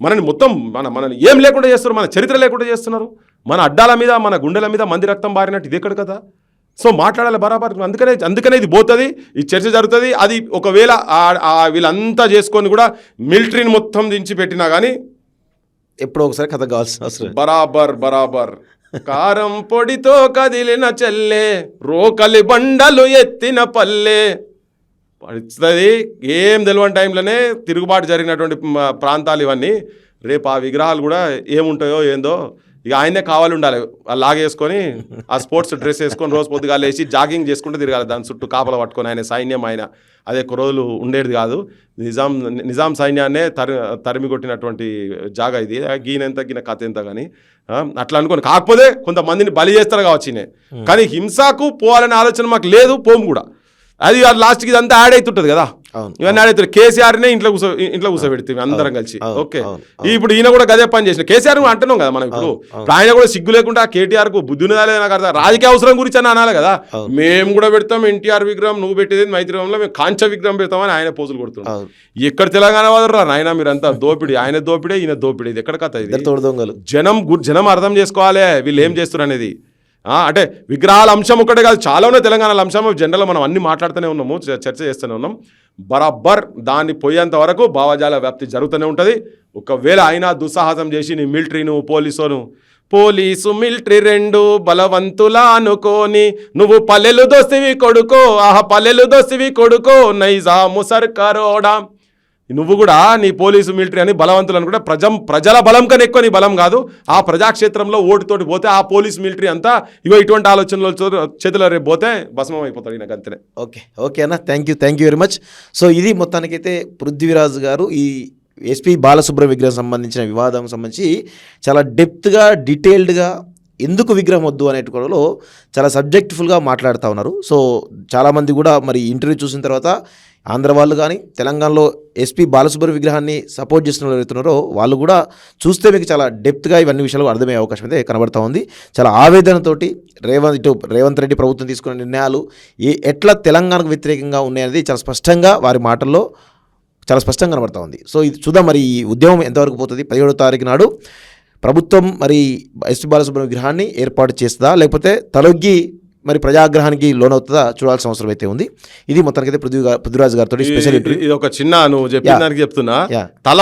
మనని మొత్తం మనని ఏం లేకుండా చేస్తున్నారు, మన చరిత్ర లేకుండా చేస్తున్నారు, మన అడ్డాల మీద మన గుండెల మీద మంది రక్తం బారినట్టు ఇది ఎక్కడ కదా. సో మాట్లాడాలి బరాబర్. అందుకనే ఇది పోతుంది, ఈ చర్చ జరుగుతుంది. అది ఒకవేళ వీళ్ళంతా చేసుకొని కూడా మిలిటరీని మొత్తం దించి పెట్టినా కానీ ఎప్పుడో ఒకసారి కథ కావాల్సిన అవసరం. బరాబర్ కారం పొడితో కదిలిన చెల్లె, రోకలి బండలు ఎత్తిన పల్లె పడుతుంది. ఏం తెలియని టైంలోనే తిరుగుబాటు జరిగినటువంటి ప్రాంతాలు ఇవన్నీ. రేపు ఆ విగ్రహాలు కూడా ఏముంటాయో ఏందో. ఇక ఆయనే కావాలి ఉండాలి, లాగేసుకొని ఆ స్పోర్ట్స్ డ్రెస్ వేసుకొని రోజు పొద్దుగా లేచి జాగింగ్ చేసుకుంటూ తిరగాలి, దాని చుట్టూ కాపలా పట్టుకొని. ఆయన సైన్యం అదే ఒక్క రోజులు ఉండేది కాదు. నిజాం సైన్యాన్నే తరిమి కొట్టినటువంటి జాగా ఇది. గీన కథ ఎంత కానీ అట్లా అనుకోని. కాకపోతే కొంతమందిని బలి చేస్తారు కావచ్చు, కానీ హింసకు పోవాలనే ఆలోచన మాకు లేదు, పోము కూడా. అది లాస్ట్కి ఇదంతా యాడ్ అవుతుంటుంది కదా, ఇవన్నీ యాడ్ అవుతుంది. కేసీఆర్నే ఇంట్లో కూర్చోబెడితే అందరం కలిసి. ఓకే, ఇప్పుడు ఈయన కూడా గదే పని చేసిన. కేసీఆర్ అంటున్నాం కదా మనం. ఇప్పుడు ఆయన కూడా సిగ్గు లేకుండా కేటీఆర్ కు బుద్ధి ఉన్నదా నాకు అర్థం. రాజకీయ అవసరం గురించి అని అనాలి కదా. మేము కూడా పెడతాం ఎన్టీఆర్ విగ్రహం, నువ్వు పెట్టేది మైత్రిలో మేము కాంచ విగ్రహం పెడతామని ఆయన పోజులు కొడుతున్నాం. ఎక్కడ తెలంగాణ వాదరు నాయన మీరంతా దోపిడీ, ఆయన దోపిడే ఈయన దోపిడీ. ఇది ఎక్కడ కథ? ఇది జనం అర్థం చేసుకోవాలి వీళ్ళు ఏం చేస్తారు అనేది. అంటే విగ్రహాల అంశం ఒకటే కాదు, చాలా ఉన్నాయి తెలంగాణలో అంశం. జనరల్గా మనం అన్ని మాట్లాడుతూనే ఉన్నాము, చర్చ చేస్తూనే ఉన్నాం. బరాబర్ దాన్ని పోయేంత వరకు భావజాల వ్యాప్తి జరుగుతూనే ఉంటుంది. ఒకవేళ అయినా దుస్సాహసం చేసి నీ మిలిటరీను పోలీసు మిలిటరీ రెండు బలవంతులా అనుకోని నువ్వు పల్లెలు దోస్తివి కొడుకో, పల్లెలు దోస్తివి కొడుకో, నైజాము సర్కారోడా నువ్వు కూడా నీ పోలీసు మిలిటరీ అని బలవంతులు అనుకుంటే ప్రజల బలం కన్నా ఎక్కువ నీ బలం కాదు. ఆ ప్రజాక్షేత్రంలో ఓటుతోటి పోతే ఆ పోలీస్ మిలిటరీ అంతా ఇగో ఇటువంటి ఆలోచనలు చేతిలో రేపు పోతే భస్మం అయిపోతాడు నాకు అంతనే. ఓకే అన్న, thank you very much. So ఇది మొత్తానికైతే పృథ్వీరాజ్ గారు ఈ ఎస్పీ బాలసుబ్రహ్మణ్యం విగ్రహం సంబంధించిన వివాదం సంబంధించి చాలా డెప్త్గా డీటెయిల్డ్గా ఎందుకు విగ్రహం వద్దు అనేటిలో చాలా సబ్జెక్టిఫుల్గా మాట్లాడుతూ ఉన్నారు. సో చాలామంది కూడా మరి ఇంటర్వ్యూ చూసిన తర్వాత ఆంధ్ర వాళ్ళు కానీ తెలంగాణలో ఎస్పీ బాలసుబ్రహ్మణ్యం విగ్రహాన్ని సపోర్ట్ చేసిన వాళ్ళు ఎవరుతున్నారో వాళ్ళు కూడా చూస్తే మీకు చాలా డెప్త్గా ఇవన్నీ విషయాలు అర్థమయ్యే అవకాశం అయితే కనబడతా ఉంది. చాలా ఆవేదనతోటి రేవంత్ రెడ్డి ప్రభుత్వం తీసుకున్న నిర్ణయాలు ఎట్లా తెలంగాణకు వ్యతిరేకంగా ఉన్నాయనేది చాలా స్పష్టంగా వారి మాటల్లో చాలా స్పష్టంగా కనబడతా ఉంది. సో ఇది చూద్దాం మరి ఈ ఉద్యమం ఎంతవరకు పోతుంది. 17వ తారీఖు నాడు ప్రభుత్వం మరి ఎస్పీ బాలసుబ్రహ్మణ్యం విగ్రహాన్ని ఏర్పాటు చేస్తుందా లేకపోతే తలొగ్గి మరి ప్రజాగ్రహానికి లోనవుతుందా చూడాల్సిన అవసరం అయితే ఉంది. ఇది మొత్తానికైతే పృథ్వీరాజ్ గారితో స్పెషల్ ఇంటర్వ్యూ. ఇది ఒక చిన్న నువ్వు చెప్పిన దానికి చెప్తున్నా, తల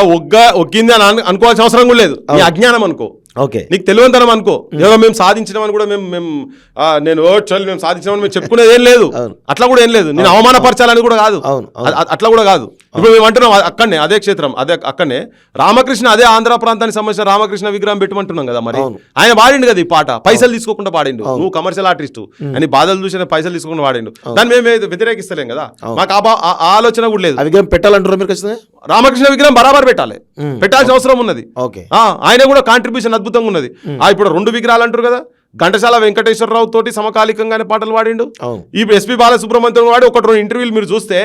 ఒగ్గింది అని అనుకోవాల్సిన అవసరం కూడా లేదు. నీ అజ్ఞానం అనుకో, ఓకే, నీకు తెలియదనం అనుకో. ఏదో మేము సాధించినామని కూడా మేము సాధించినామని మేము చెప్పుకునేది ఏం లేదు. అట్లా కూడా ఏం లేదు. నేను అవమానపరచాలని కూడా కాదు, అట్లా కూడా కాదు. ఇప్పుడు మేము అంటున్నాం అక్కడనే అదే క్షేత్రం అక్కడనే రామకృష్ణ అదే ఆంధ్ర ప్రాంతానికి సంబంధించిన రామకృష్ణ విగ్రహం పెట్టమంటున్నాం కదా. మరి ఆయన పాడిండు కదా ఈ పాట, పైసలు తీసుకోకుండా పాడిండు. నువ్వు కమర్షియల్ ఆర్టిస్ట్ అని బాధలు చూసిన పైసలు తీసుకోకుండా పాడిండు. దాన్ని మేము వ్యతిరేకిస్తలేం కదా, మాకు ఆ ఆలోచన కూడా లేదు. విగ్రహం పెట్టాలంటారు మీరు ఖచ్చితంగా? రామకృష్ణ విగ్రహం బరాబర్ పెట్టాలి, పెట్టాల్సిన అవసరం ఉన్నది. ఆయన కూడా కాంట్రిబ్యూషన్ అద్భుతంగా ఉన్నది. ఇప్పుడు 2 విగ్రహాలు అంటారు కదా, ఘంటసాల వెంకటేశ్వరరావు తోటి సమకాలికంగానే పాటలు పాడిండు. ఇప్పుడు ఎస్పీ బాలసుబ్రహ్మణ్యం వాడి 1-2 ఇంటర్వ్యూలు మీరు చూస్తే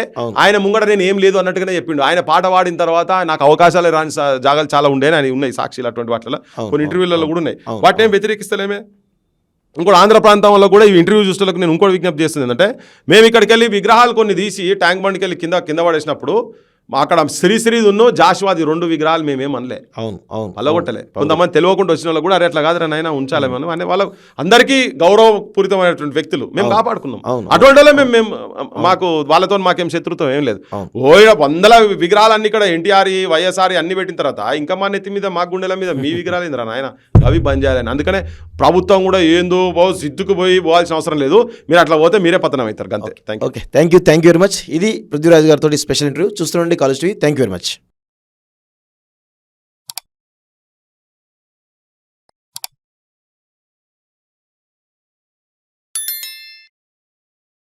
ఆయన ముంగడ నేను ఏం లేదు అన్నట్టుగానే చెప్పిండు. ఆయన పాట పాడిన తర్వాత నాకు అవకాశాలు రాని జాగాలు చాలా ఉండేని అని ఉన్నాయి సాక్షిలు, అటువంటి వాటిలో కొన్ని ఇంటర్వ్యూలలో కూడా ఉన్నాయి. వాటిని ఏం వ్యతిరేకిస్తలేమే. ఇంకోటి ఆంధ్ర ప్రాంతంలో కూడా ఈ ఇంటర్వ్యూ చూసేందుకు నేను ఇంకోటి విజ్ఞప్తి చేస్తుంది ఏంటంటే, మేము ఇక్కడికి వెళ్ళి విగ్రహాలు కొన్ని తీసి ట్యాంక్ బండ్కి వెళ్ళి కింద పడేసినప్పుడు అక్కడ శ్రీశ్రీది ఉన్న జాషువాది 2 విగ్రహాలు మేమేం అనలే, పల్లగొట్టలే. కొంతమంది తెలియకుండా వచ్చిన వాళ్ళు కూడా అరే అట్లా కాదు నైనా ఉంచాలేమని అని వాళ్ళ అందరికీ గౌరవపూరితమైనటువంటి వ్యక్తులు మేము కాపాడుకున్నాం. అటువంటి వాళ్ళే మేము మాకు వాళ్ళతో మాకేం శత్రుత్వం ఏం లేదు. 100 విగ్రహాలన్నీ ఇక్కడ ఎన్టీఆర్ వైఎస్ఆర్ అన్ని పెట్టిన తర్వాత ఇంకా మా నెత్తి మీద మా గుండెల మీద మీ విగ్రహాలు ఏందిరా నాయన, అవి బంద్ చేయాలని. అందుకనే ప్రభుత్వం కూడా ఏందో సిద్ధుకు పోవాల్సిన అవసరం లేదు, మీరు అట్లా పోతే మీరే పతనం అవుతారు అంతే. Thank you very much. ఇది పృథ్వీరాజ్ గారితో స్పెషల్ ఇంటర్వ్యూ. చూస్తుండండి college TV. Thank you very much.